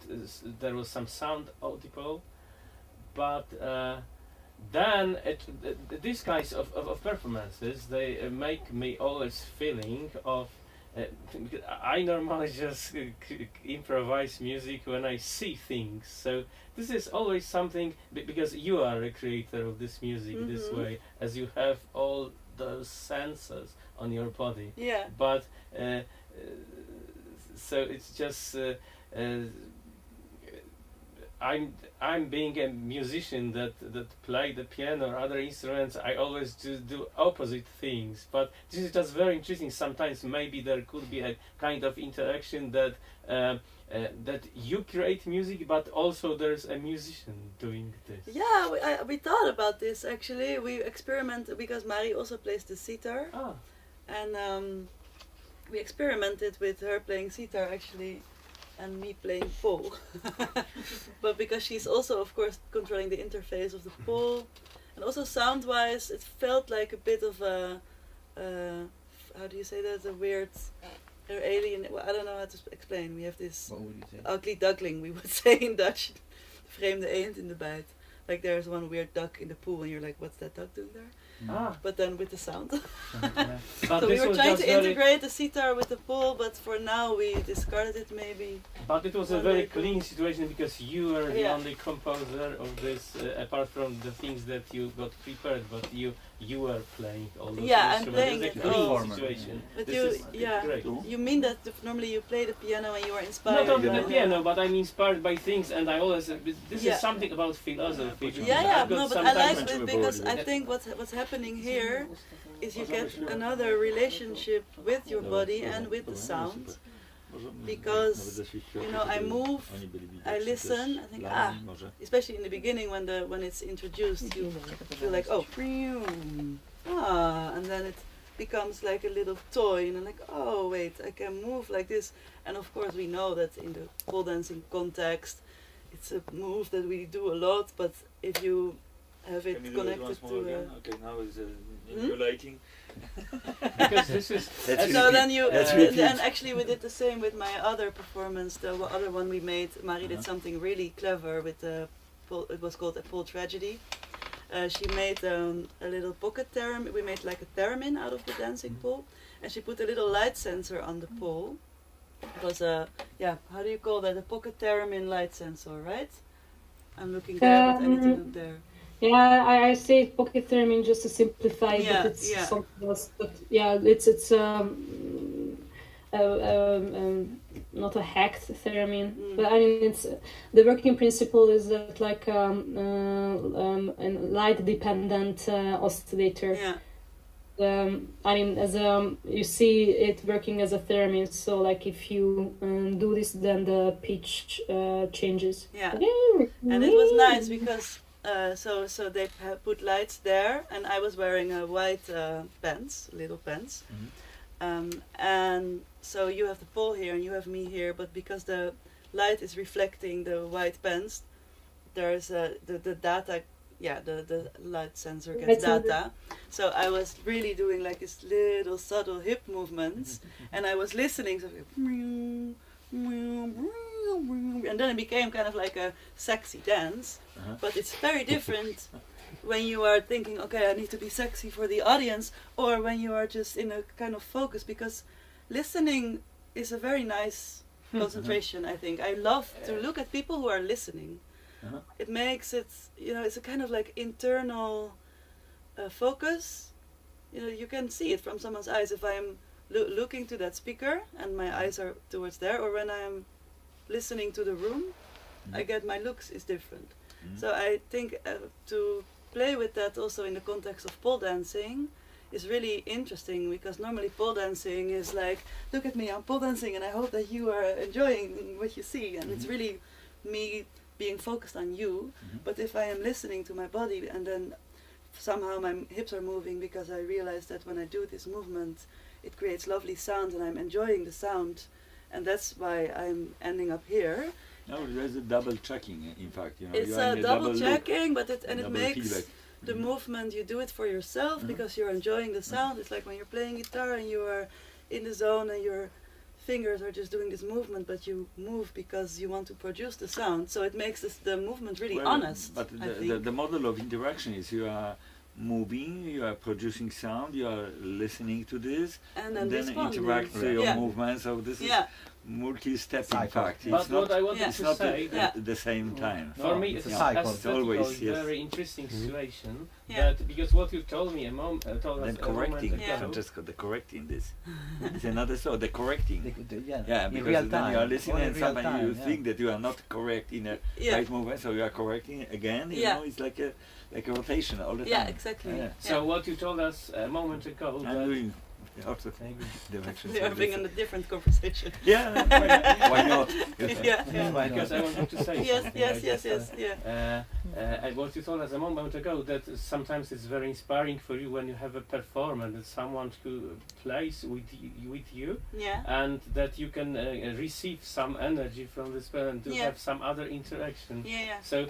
there was some sound audible, but then these kinds of performances, they make me always feeling of I normally just improvise music when I see things, so this is always something, because you are a creator of this music this way, as you have all those senses on your body, but so it's just I'm being a musician that play the piano or other instruments. I always just do opposite things, but this is just very interesting. Sometimes maybe there could be a kind of interaction that that you create music, but also there's a musician doing this. Yeah, we thought about this actually. We experimented because Mári also plays the sitar, and we experimented with her playing sitar actually. And me playing pole. But because she's also, of course, controlling the interface of the pole. And also sound-wise, it felt like a bit of a, how do you say that, a weird alien, well, I don't know how to explain. We have this ugly duckling, we would say in Dutch. Vreemde eend in de bijt. Like there's one weird duck in the pool and you're like, what's that duck doing there? But then with the sound. So we were trying to integrate the sitar with the pole, but for now we discarded it maybe. But it was a very clean situation because you were the only composer of this, apart from the things that you got prepared, but you were playing all those instruments. I'm playing it. Clean situation. But this great. You mean that normally you play the piano and you are inspired? Not only the piano, but I'm inspired by things, and I always this is something about philosophy. But I like it because I think what's happening here is you get another relationship with your body and with the sound, because I move, I listen, I think especially in the beginning when it's introduced, you feel like and then becomes like a little toy, and I'm like, oh wait, I can move like this. And of course we know that in the pole dancing context, it's a move that we do a lot, but if you have it Can you do it connected once more to again? Okay, now is new lighting. Because this is Let's so repeat. then you Let's repeat. and actually we did the same with my other performance. The other one we made, Mári did something really clever with the it was called a pole tragedy. She made a little pocket theremin. We made like a theremin out of the dancing pole, and she put a little light sensor on the pole. It was a how do you call that? A pocket theremin light sensor, right? I'm looking there, but I need to look there. Yeah, I say pocket theremin just to simplify, Yeah, but it's yeah. something else. But yeah, it's not a hacked theremin, but I mean it's the working principle is that like a light dependent oscillator. Yeah. I mean, as you see it working as a theremin, so like if you do this, then the pitch changes. Yeah. And it was nice because so they put lights there, and I was wearing a white pants, little pants, and so you have the pole here and you have me here, but because the light is reflecting the white pants, there's the data. Yeah, the light sensor gets data. So I was really doing like this little subtle hip movements, and I was listening. So, and then it became kind of like a sexy dance. But it's very different when you are thinking, okay, I need to be sexy for the audience, or when you are just in a kind of focus, because listening is a very nice concentration, I think. I love to look at people who are listening. It makes it, it's a kind of like internal focus. You can see it from someone's eyes if I'm looking to that speaker and my eyes are towards there, or when I'm listening to the room, I get my looks is different. So I think to play with that also in the context of pole dancing is really interesting, because normally pole dancing is like, look at me, I'm pole dancing and I hope that you are enjoying what you see, and it's really me being focused on you. But if I am listening to my body and then somehow my hips are moving, because I realize that when I do this movement it creates lovely sound and I'm enjoying the sound, and that's why I'm ending up here. No, there's a double checking, in fact. It's you are a in double loop, checking, but it double makes feedback. the movement, you do it for yourself because you're enjoying the sound. It's like when you're playing guitar and you are in the zone and your fingers are just doing this movement, but you move because you want to produce the sound. So it makes the movement really honest. But I think. the model of interaction is you are moving, you are producing sound, you are listening to this, and then interact responding. with your movements. So this is multi-step, in Cycle. fact. But It's what not, I wanted it's to not say at the same time. for me it's it's a cycle. It's Always, always yes. very interesting situation. Yeah. That because what you told me told us Then a correcting, moment ago. Francesco, the correcting this. It's another so the correcting. Yeah, in because real then time. you are listening All in and real sometimes time, you think that you are not correct in a right movement, so you are correcting again. You know, it's like a rotation all the time. Yeah, exactly. So what you told us a moment ago. I'm doing also directions. We are having a different conversation. Yeah, why not? Because I wanted to say yes. And what you told us a moment ago, that sometimes it's very inspiring for you when you have a performer, that someone who plays with you, and that you can receive some energy from this person to have some other interaction. So.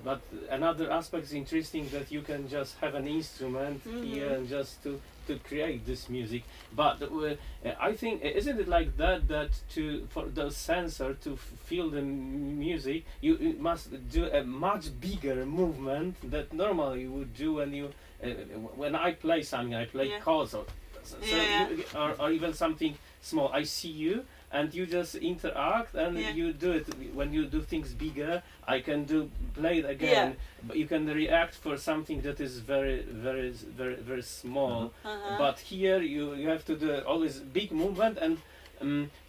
But another aspect is interesting, that you can just have an instrument here and just to create this music. But I think, isn't it like that for the sensor to feel the music, you must do a much bigger movement that normally you would do when you when I play something, I play chords or even something small. I see you and you just interact and you do it. When you do things bigger, I can play it again, but you can react for something that is very, very, very, very small. But here you have to do always big movement,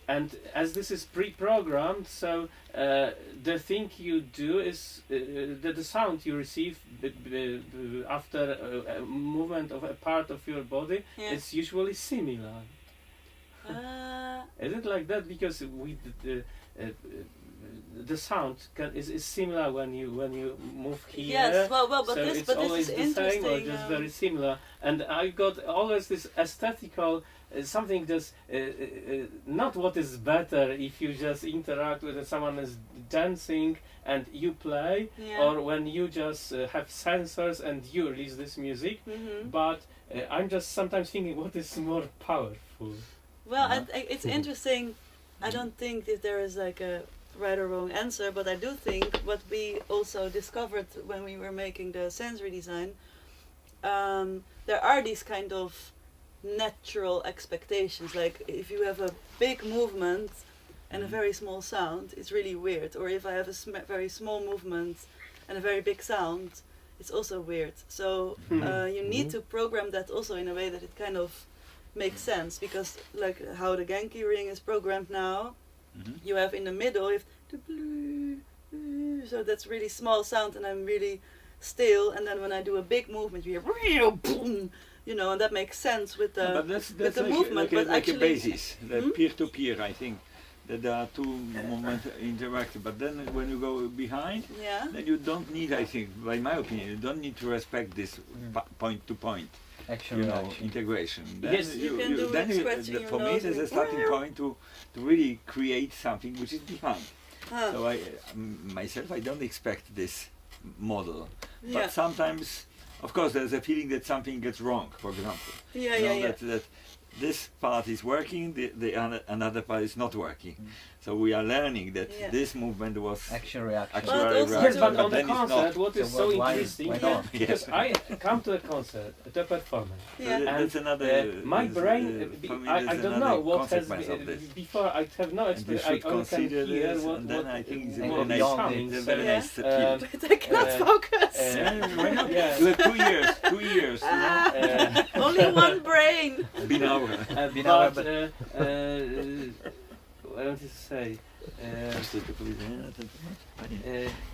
and as this is pre-programmed, so the thing you do is that the sound you receive after a movement of a part of your body is usually similar. Is it like that? Because the sound is similar when you move here. Yes, well, but so this, it's but always this is the same or interesting. just very similar. And I got always this aesthetical something just not what is better if you just interact with someone is dancing and you play, Yeah. or when you just have sensors and you release this music. Mhm. But I'm just sometimes thinking what is more powerful. Well, it's interesting. I don't think that there is like a right or wrong answer, but I do think what we also discovered when we were making the sensory design, there are these kind of natural expectations. Like if you have a big movement and a very small sound, it's really weird. Or if I have a very small movement and a very big sound, it's also weird. So you need to program that also in a way that it kind of makes sense, because like how the Genki ring is programmed now, you have in the middle, you have the blue, so that's really small sound, and I'm really still, and then when I do a big movement, you hear boom, you know, and that makes sense with the but that's with the like, movement. like, But like actually, a basis, the peer-to-peer, I think, that there are two moments interactive. But then when you go behind, yeah, then you don't need, I think, by my opinion, you don't need to respect this point-to-point. Action You know, reaction. integration. Yes, you can do then it scratching your for me, nose there's a and- starting point to really create something which is behind. huh, So I myself, I don't expect this model, yeah, but sometimes, of course, there's a feeling that something gets wrong. For example, yeah, you know, yeah, that this part is working, another part is not working. So we are learning that Yeah. this movement was Action reaction. actually But also Yes, to- but on the then it's not. concert, what is So so why- interesting, why not? because I come to a concert, to a performance. yeah. So that's another. My brain, for me, I that's don't another know what has consequence of this. before. I have no And you experience. I should only can consider hear this, what and then I think it's a And very go nice, beyond sounding. it's a So, very Yeah. nice appeal. But I cannot focus. Why not? yeah. You have 2 years, 2 years, you know. Only one brain. Binauer. But what want to say? Coś do powiedzenia na ten temat?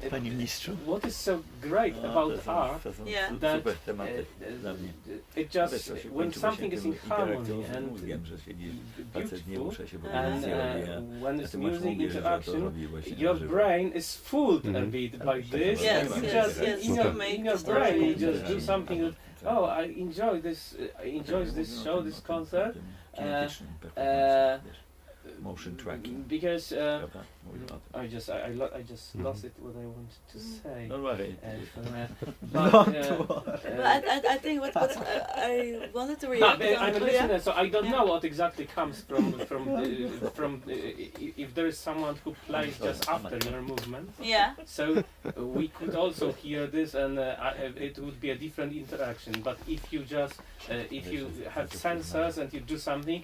Panie mistrzu? What is so great about art, to są Yeah. that super tematy dla mnie. it just when something is in harmony and Wiem, że siedzi facet, nie beautiful, muszę się and robi, when a it's ty masz music nadzieję, że to interaction, robi właśnie na your żywo. brain is fooled a Mhm. bit by this, Yes, and you yes, just yes. in your Make in your the brain you story. just do something that, oh, I enjoy this, this show, this concert, Kinetycznym uh, performance, wiesz, motion tracking, because prawda? Mówimy o tym. I just lost it what I wanted to say. Don't worry. But I think what I wanted to No, react but I'm a on. listener, so I don't Yeah. know what exactly comes from if there is someone who plays just after your movement. Yeah. So we could also hear this, and it would be a different interaction. But if you just if you have sensors and you do something,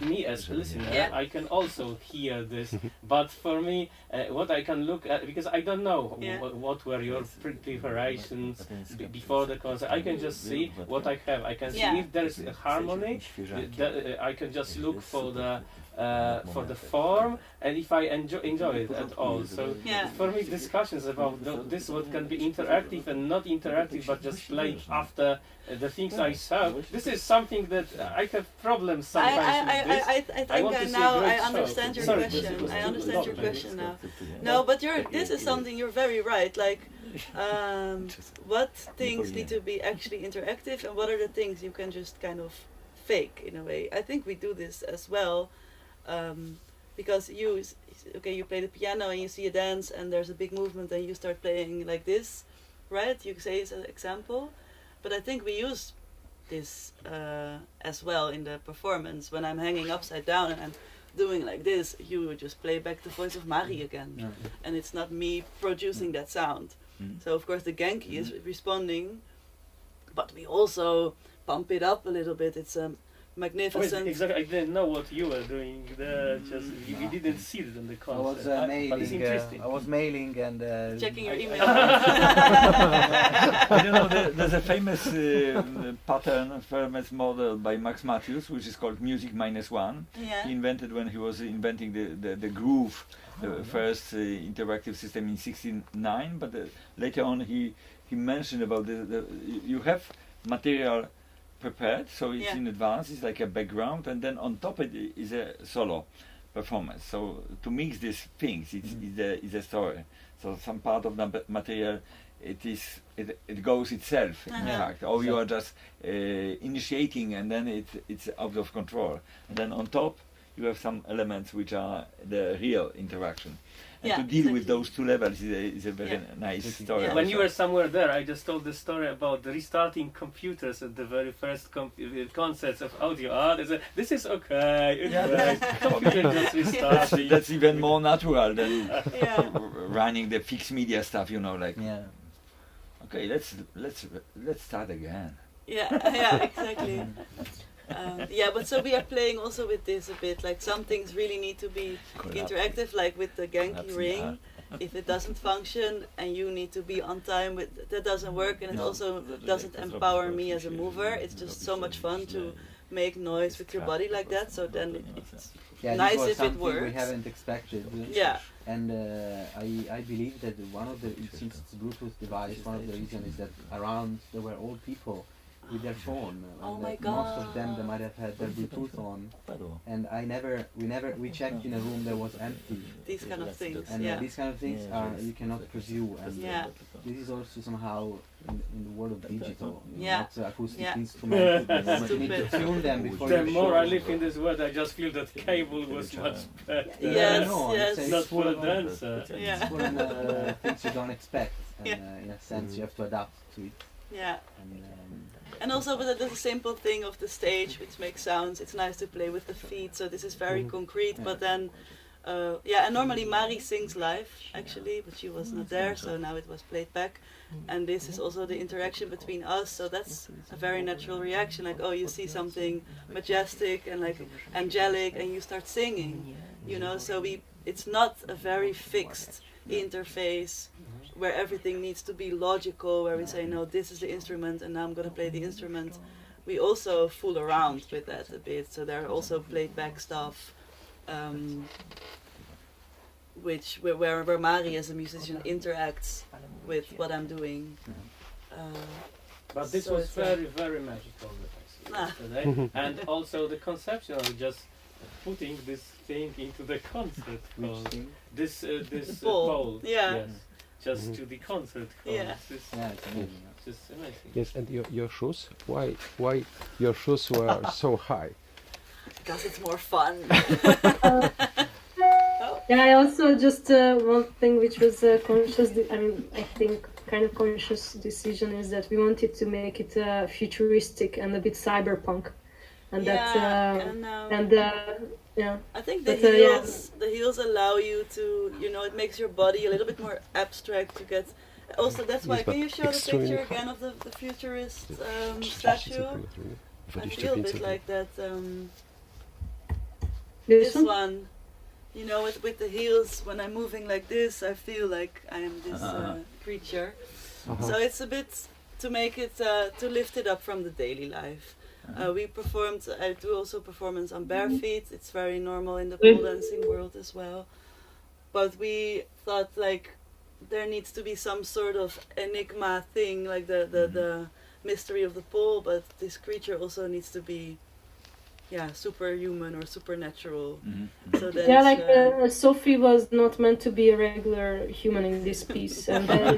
me as a listener, Yeah. I can also hear this. But for me, what I can look at, because I don't know Yeah. what were your preparations before the concert, I can just see what I have. I can see Yeah. if there is a harmony. I can just look for the form, and if I enjoy it at all. So Yeah. for me, discussions about this what can be interactive and not interactive, but just playing after the things I saw. This is something that I have problems sometimes with this. I think want to I see a now great I show. understand your Sorry, question. this was I too understand long. your question now. No, but this is something you're very right. Like, what things need to be actually interactive, and what are the things you can just kind of fake in a way. I think we do this as well, because you play the piano and you see a dance and there's a big movement and you start playing like this, right? You say as an example, but I think we use this as well in the performance. When I'm hanging upside down and I'm doing like this, you would just play back the voice of Mári again, and it's not me producing that sound. So of course the Genki is responding, but we also pump it up a little bit. It's a magnificent. Exactly, I didn't know what you were doing there. Just we didn't see it in the I concert. was But it's mailing. interesting. I was mailing and Checking your email. You know, there's a famous pattern, famous model by Max Matthews, which is called Music -1. Yeah. He invented when he was inventing the groove, the first interactive system in '69. But later on, he mentioned about you have material prepared, so it's Yeah. in advance. It's like a background, and then on top it is a solo. performance. So to mix these things, is a story. So some part of the material, it goes itself, in fact, or you are just initiating, and then it's out of control. And then on top, you have some elements which are the real interaction. And to deal with those two levels is a very nice story. When you were somewhere there, I just told the story about restarting computers at the very first concerts of audio. This is okay. Computer just restarting. That's even more natural than running the fixed media stuff. Like. Yeah. Okay, let's start again. Yeah, exactly. But so we are playing also with this a bit, like some things really need to be interactive, like with the Genki ring. If it doesn't function and you need to be on time, that doesn't work, and it also doesn't empower me as a mover. It's just so much fun to make noise with your body like that, so then it's nice if it works. We haven't expected. And I believe that since it's a Bluetooth device, one of the reasons is that around there were old people with their phone. Oh my Most God. of them, they might have had their Bluetooth on. And we checked in a room that was empty. These kind of things. And these kind of things you cannot pursue. And this is also somehow in the world of digital, not acoustic instruments. You need to tune them before The you more show. I live in this world, I just feel that cable was much better. Yes. Not for a dancer. It's full of things you don't expect. And in a sense, you have to adapt to it. Yeah. And And also with the simple thing of the stage, which makes sounds, it's nice to play with the feet, so this is very concrete, but then, and normally Mári sings live, actually, but she was not there, so now it was played back, and this is also the interaction between us, so that's a very natural reaction, like, oh, you see something majestic and like angelic, and you start singing, you know, so it's not a very fixed interface, where everything needs to be logical, where we say, no, this is the instrument and now I'm going to play the instrument. We also fool around with that a bit, so there are also played back stuff, where Mári as a musician interacts with what I'm doing. But this was very, very magical today. And also the conception of just putting this thing into the concert hall. This bowl. Yeah. Yes. Just to the concert hall. Yeah. it's amazing. Just amazing. Yes, and your shoes? Why your shoes were so high? Because it's more fun. Yeah, I also just one thing which was conscious. I think kind of conscious decision is that we wanted to make it futuristic and a bit cyberpunk, and I think the heels allow you to, it makes your body a little bit more abstract to get. Also, that's why. Can you show the picture again of the futurist statue? I feel a bit like that. This one, with the heels. When I'm moving like this, I feel like I am this creature. So it's a bit to make it to lift it up from the daily life. I do also performance on bare feet. It's very normal in the pole dancing world as well. But we thought like there needs to be some sort of enigma thing, like the mystery of the pole, but this creature also needs to be superhuman or supernatural. So that Sofie was not meant to be a regular human in this piece, and then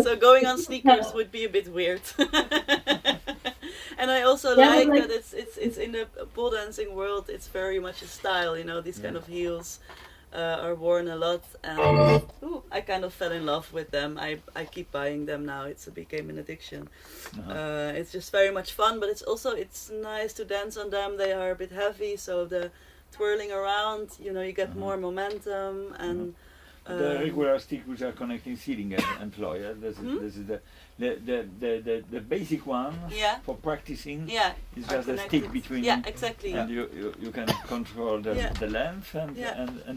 so going on sneakers would be a bit weird. And I also like that it's in the pole dancing world, it's very much a style, these kind of heels are worn a lot, and I kind of fell in love with them. I keep buying them now. It became an addiction. It's just very much fun, but it's nice to dance on them. They are a bit heavy, so the twirling around, you get more momentum, and the regular stick which are connecting ceiling and floor. This is the basic one for practicing. It's just a stick between. Yeah, exactly. And you can control the length and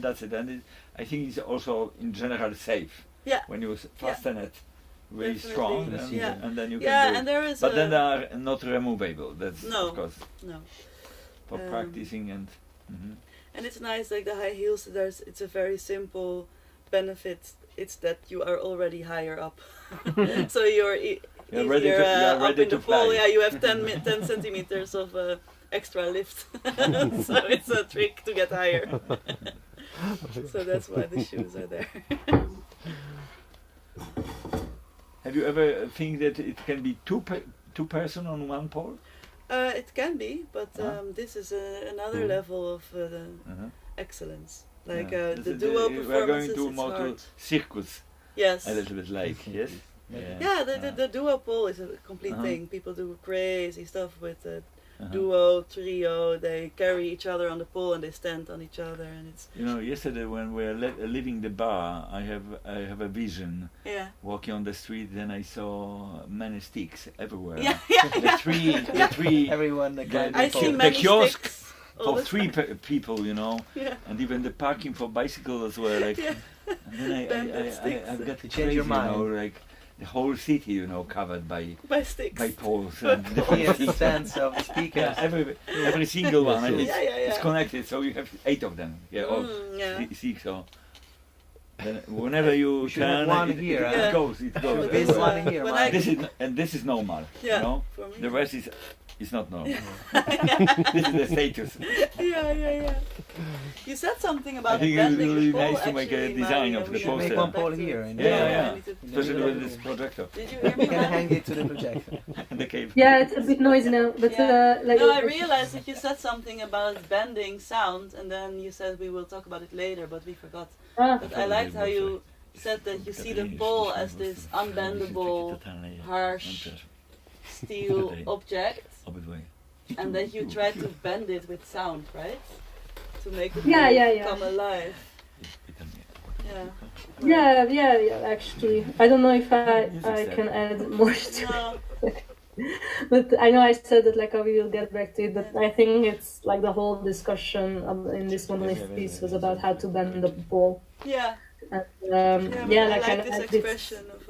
that's it. And I think it's also in general safe. Yeah. When you fasten it very strong, and then you can do it. And there is. But then they are not removable. That's no, of course. No. For practicing and. And it's nice, like the high heels. It's a very simple benefit. It's that you are already higher up, so you're easier ready up in to the pole. fly. Yeah, you have 10 centimeters of extra lift. So it's a trick to get higher. So that's why the shoes are there. Have you ever think that it can be two person on one pole? It can be, but this is another level of excellence. Like the duo performances, we are going to it's more hard. to circus. Yes. A little bit like, yes? Yeah, the duo pole is a complete thing. People do crazy stuff with the duo, trio. They carry each other on the pole and they stand on each other, and it's. You know, yesterday when we were leaving the bar, I have a vision. Yeah. Walking on the street, then I saw many sticks everywhere. Yeah. The tree. Everyone I see the many kiosk sticks all for the three time. people, you know, Yeah. and even the parking for bicycles as well. Like, Yeah. and then Bandit sticks. I got To change crazy, your you know, mind. like the whole city, you know, covered by Sticks. poles and Here stands of speakers. yeah, every single one. And it's, Yeah. it's connected, so you have 8 of them. Yeah, or Yeah. 6 or. Then whenever you should have turn, one it here, it huh? goes. It goes. But This this everywhere. one here, when Mári. This is normal. Yeah, You know, for me. the rest is not normal. This is the status. Yeah. You said something I about think it's bending really the pole, nice to make a actually, design Mári, of and the we poster. Make one back pole to- here. In Yeah. I need to- Especially with this projector Did you hear me? You can hang it to the projector. and the cave. Yeah, it's a bit noisy now, but Yeah. like. No, I realized that you said something about bending sound, and then you said we will talk about it later, but we forgot. Ah, But I liked how you said that you see the pole as this unbendable, harsh steel object, and that you try to bend it with sound, right? To make it Yeah. come alive. Yeah. Actually, I don't know if I can add more to it. No. But I know I said that like we will get back to it, but I think it's like the whole discussion in this monolith piece was about how to bend the pole. Yeah. And, I like like kind this of expression of.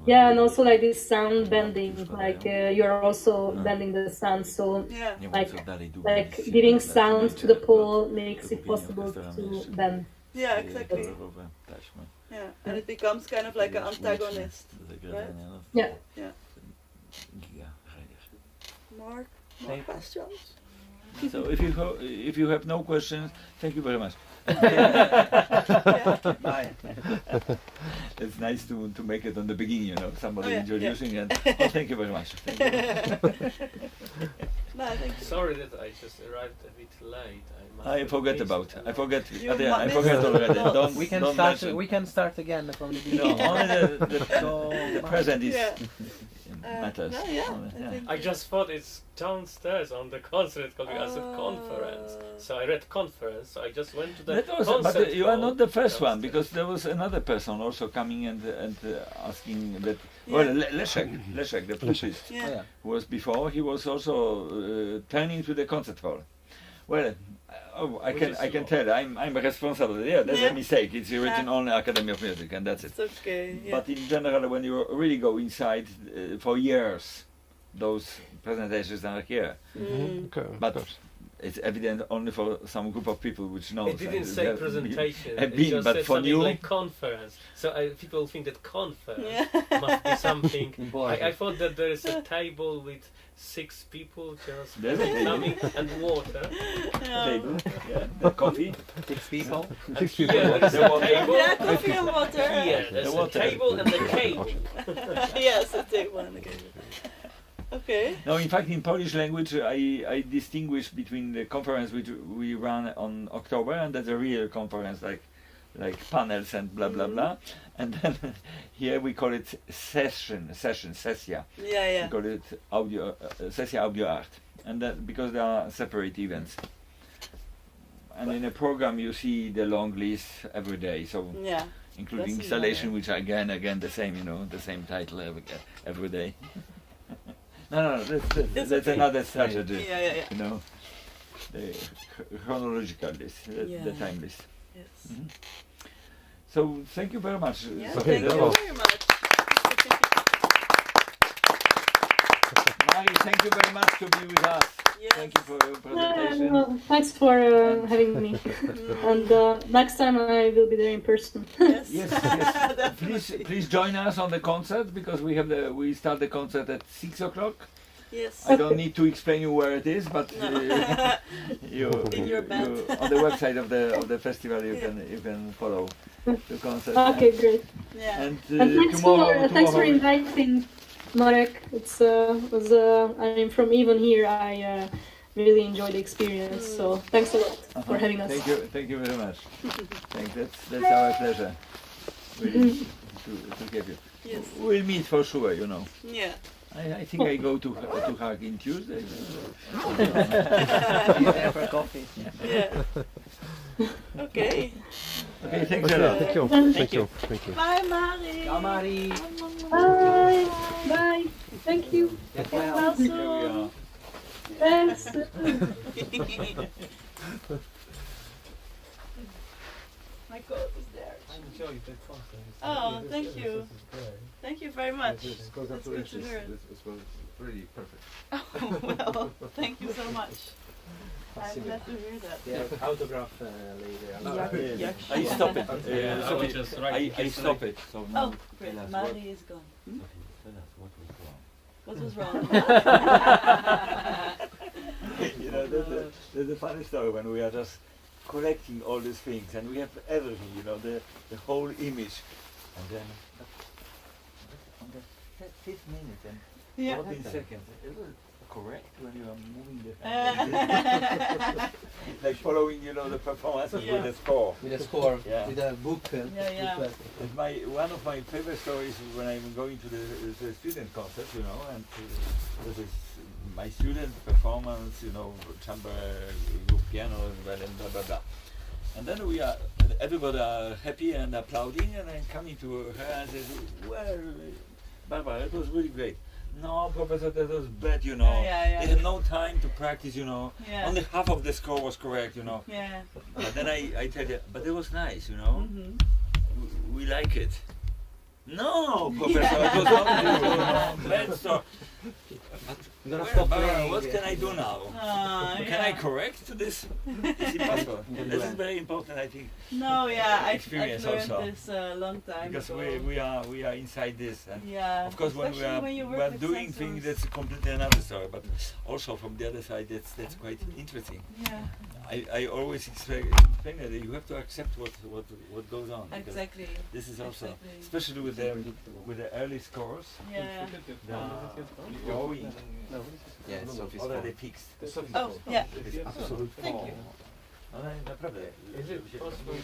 yeah, and also like this sound bending, like you're also bending the sound, so Yeah. like giving sound to the pole makes it possible to bend. Yeah, exactly. Yeah, and it becomes kind of like an antagonist, right? Yeah. More questions? So if you have no questions, thank you very much. Bye. It's nice to make it on the beginning, you know, somebody Oh, yeah, introducing and thank you very much. Thank you. No, thank you. Sorry that I just arrived a bit late. I forget about. I forget. You I missed forget it. already. No. Don't, We can don't start. mention. We can start again from the No, beginning. only the present is Yeah. matters. No, yeah, Only, I think. I just thought it's downstairs on the concert called as a conference. So I read conference, so I just went to the That was, concert but you are hall not the first one, downstairs. because there was another person also coming and asking that. Yeah. Well, Leszek, the flutist, Yeah. Yeah. who was before, he was also turning to the concert hall. Well, I Which can is I can law. tell. I'm responsible. Yeah, that's Yeah. a mistake. It's written Yeah. on Academy of Music, and that's it. It's okay. Yeah. But in general, when you really go inside for years, those presentations are here. Okay, But of course. it's evident only for some group of people which knows. It didn't and say have presentation. have It been, just but said for something you, like conference. So people think that conference Yeah. must be something. Important. I thought that there is a table with 6 people just There's a table. coming and water. table, yeah, the coffee, 6 people. And 6 here people. there is The a water. table. Yeah, coffee and water. Here there's The a water. table and the cable. Yes, a table and a cable. Okay. No, in fact, in Polish language, I distinguish between the conference which we run on October, and that's a real conference, like panels and blah blah blah, and then here we call it sessia. Yeah. We call it audio sessia audio art, and that because they are separate events. And in a program, you see the long list every day, so Yeah. including That's installation, another. which are again the same, you know, the same title every day. No, that's okay. another strategy. Yeah. You know, the chronological list, the Yeah. time list. Yes. Mhm. So thank you very much. Yeah, So Okay, thank that you was- very much. Mári, thank you very much to be with us. Yes. Thank you for your presentation. Well, thanks for having me. And next time I will be there in person. Yes. Yes. Definitely. Please join us on the concert, because we start the concert at 6 o'clock. Yes. I don't need to explain you where it is, but you, In your bed. on the website of the festival you can follow the concert. Okay, great. Yeah. And, And tomorrow, thanks for inviting Marek. It's I mean, from even here, I really enjoyed the experience. So thanks a lot for having us. Thank you very much. That's our pleasure. Really, to give you. Yes. We'll meet for sure, you know. Yeah. I think I go to Hague in Tuesday. There for coffee. Yeah. Okay. Okay, thanks a lot. Thank you. Thank you. Thank you. Bye, Mári. Ciao, Mári. Bye. Bye. Thank you. Get well. Well Here we soon. are. Thanks. My coat is there. Enjoy the concert. Oh, thank you. Thank you very much. That's good to Congratulations. hear. This was really perfect. Oh, well, thank you so much. I'm glad to hear that. Yeah, autograph later. I stop it. I will just write I stop it. So now Oh, great. tell us Mári is gone. Hmm? what was wrong. What was wrong? You know, there's a funny story when we are just collecting all these things and we have everything, you know, the whole image. And then on the fifth minute and Yeah. 14 seconds, is it correct when you are moving the hand? Like following, you know, the performances Yeah. with the score. With a score, Yeah. with a book. Yeah. booklet. And one of my favorite stories is when I'm going to the student concert, you know, and this is my student performance, you know, chamber group piano and blah blah blah. And then everybody are happy and applauding, and I'm coming to her and says, "Well, Barbara, it was really great." No, Professor, that was bad, you know. Yeah. They had no time to practice, you know. Yeah. Only half of the score was correct, you know. Yeah. But then I tell you, but it was nice, you know. Mm-hmm. We like it. No, Professor, it was not good, you know. Bad stuff. You're gonna Well, stop Barbara, playing. what can I do now? Can I correct to this? It's impossible. This is very important, I think, No, yeah, I've Experience learned also. this a long time because ago. we are inside this, and Yeah. of course when especially we you work are with doing sensors. things, that's completely another story. But also from the other side, that's quite interesting. Yeah, I always explain that you have to accept what goes on. because exactly. This is also, Exactly. especially with the early scores, Yeah. the going Yeah, it's Sofie's already fault. fixed. Oh, yeah. It is absolute Thank fall. you. Ale naprawdę, Is it possible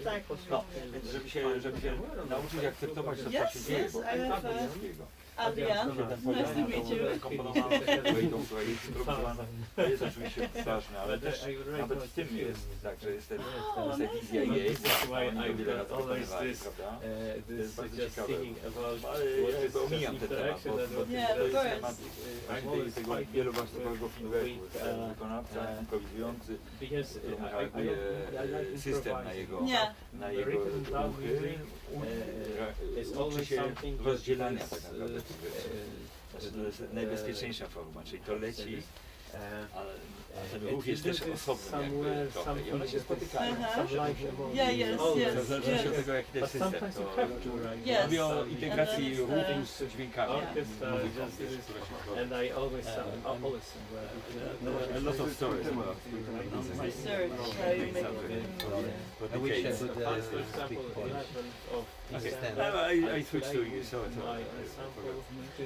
Tak. no, żeby się nauczyć akceptować to, co Yes, się dzieje, yes, bo I have, wszystkiego. Adrian, nice to meet you. Komponowane, wejdą, które jest improwizowane. To jest oczywiście straszne, ale też nawet w tym jest tak, że jest ta wizja jest, oni wiele razy wykonywali, prawda? To jest bardzo ciekawe. Ale ja jakby omijam ten temat, bo Yeah, to of jest course. temat właśnie tego wielu właśnie tego feedbacku, wykonawca, improwizujący, reaguje system na jego ruchy, uczy się rozdzielania tak naprawdę tych rzeczy. To jest najbezpieczniejsza forma, czyli to leci, ale ten ruch jest też osobny jakby trochę i one się spotykają. Yeah, yes, W zależności od tego jaki to jest system, to Yes. mówię o integracji And then, ruchu z dźwiękami. And I always A lot of stories about Research, how you make it. I wish I decades. could speak Polish. I switched to English, so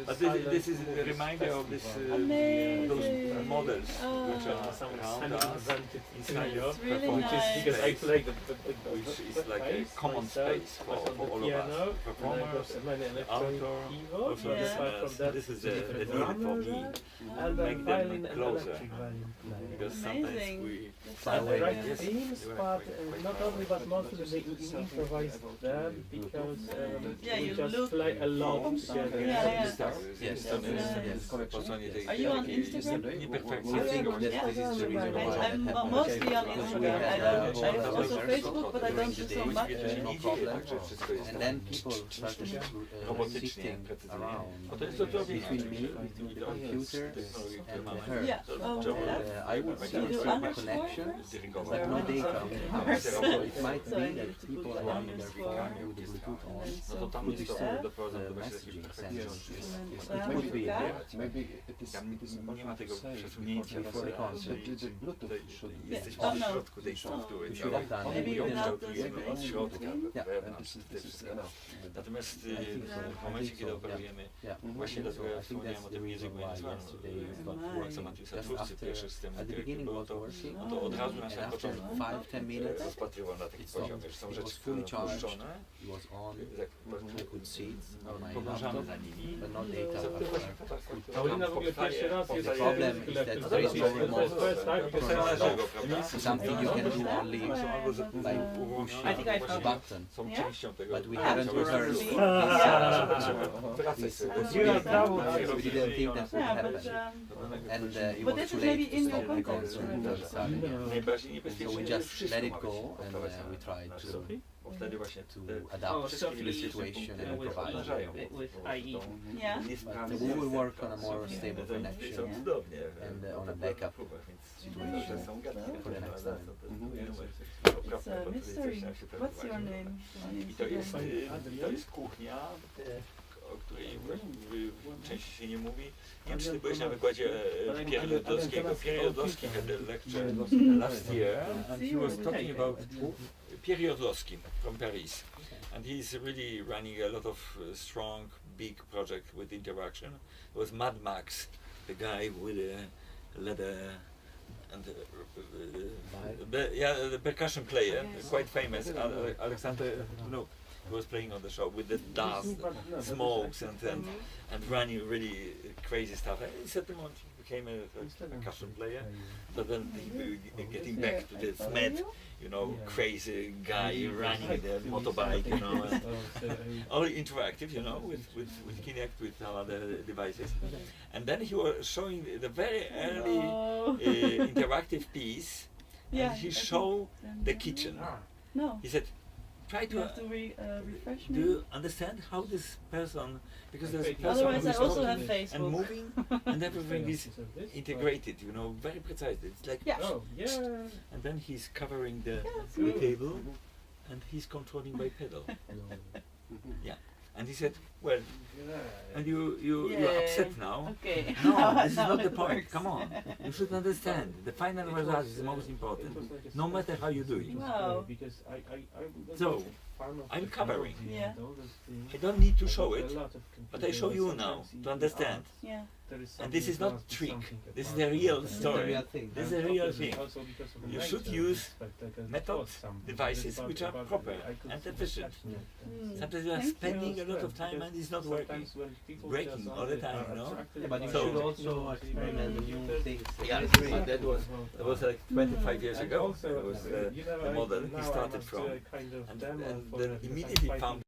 but this is a reminder of this those models which are around us inside of It's really performance nice. because I space, play which is like a common space for all of us, performers, author, also Yeah. designers. This is the need for me and to make them closer, because sometimes Amazing. we That's By the way, write Yes, themes, you are but quite not only, but mostly they improvise them because Yeah, we you just look- play a lot together. Yeah. Yes, po stronie tej Are you on takiej Instagram? nieperfekcji. I think that Yeah. this is the reason why I I'm have mostly on Instagram. I have also Yeah. Facebook, but I don't do so much. No problem. And then people started robotycznie, sitting precyzyjnie. around Bo to jest to between me, between the computer and her. Yeah. Oh, yeah. I would see You do a certain underscore connection, first? but no data in the house. So it might be that people around their phone would put on No to tam jest to doprowadzone do messaging sensors. Maybe it is Tam important nie ma tego to say przesunięcia before the concert. the Bluetooth should be jesteśmy Oh, w no. środku tej struktury. We should have done it. Maybe within without the- the Kształtujemy od środka Yeah. wewnątrz te wszystkie. Natomiast w momencie, kiedy operujemy, Yeah. właśnie dlatego ja I think wspomniałem that's o the tym reason języku why nazwałem yesterday we got Nice. Worksa Matiusa Just twórcy after, pierwszych systemów at the gry, beginning było was to, working, no to od razu na and samym after początku 5-10 minutes rozpatrywał na takim it stopped. poziomie, że są It rzeczy, was które fully charged. puszczone, it was on, I could see it on my podążamy laptop, za nimi. but not data To after. właśnie potrafi- Paulina w ogóle pierwszy raz jest The problem is that there is no remote something you can do only by I think I pushing a found button. Są Yeah? częścią tego. But we haven't rehearsed this. Wracać We sobie. didn't think that would Yeah, happen. but And it But was this too is late maybe to in stop your the context, concert right? and start again. Najbardziej So niebezpieczne we jest just wszystko let it ma go być and gotowe we tried to bo wtedy właśnie adapt to the Sofie situation and with improvise. with IE. Yeah. But we will work on a more stable connection Są cudownie. and on a backup situation for the next time. It's a mystery. What's your name? I to jest kuchnia, o której częściej się nie mówi. Nie wiem, czy ty byłeś na wykładzie Pierre-Rodowskiego. Pierre-Rodowski had a lecture last year and he was talking about Pierre-Rodowski from Paris. And he's really running a lot of strong, big project with interaction. It was Mad Max, the guy with a leather and the percussion player, quite famous, Alexander Vnuk. He was playing on the show with the dust, smokes, and running really crazy stuff. And he at the moment he became a percussion player, but then getting back to this mad, crazy guy running the motorbike, and all interactive, with Kinect, with other devices. And then he was showing the very early interactive piece, and he showed the kitchen. No. He said, try You to have to refresh do me. you understand how this person, because there's a person Otherwise, who I is also talking have Facebook. and moving, and everything is integrated, very precise. It's like, Yeah. and then he's covering the table, and he's controlling by pedal. Yeah, and he said, well, and you're upset now. Okay. No, this is Now not the it point. works. Come on, you should understand. The final result is the most important, no matter how you do it. Wow. So, I'm covering. Yeah. I don't need to show it, but I show you now to understand. Yeah. And this is not trick. This is a real story. This is a real thing. You should use method devices which are proper and efficient. Sometimes you are spending a lot of time and it's not working. Breaking all the time, Yeah, but you So- should also experiment with new things. Yeah, but that was like 25 years ago. That was the model he started from. And then immediately found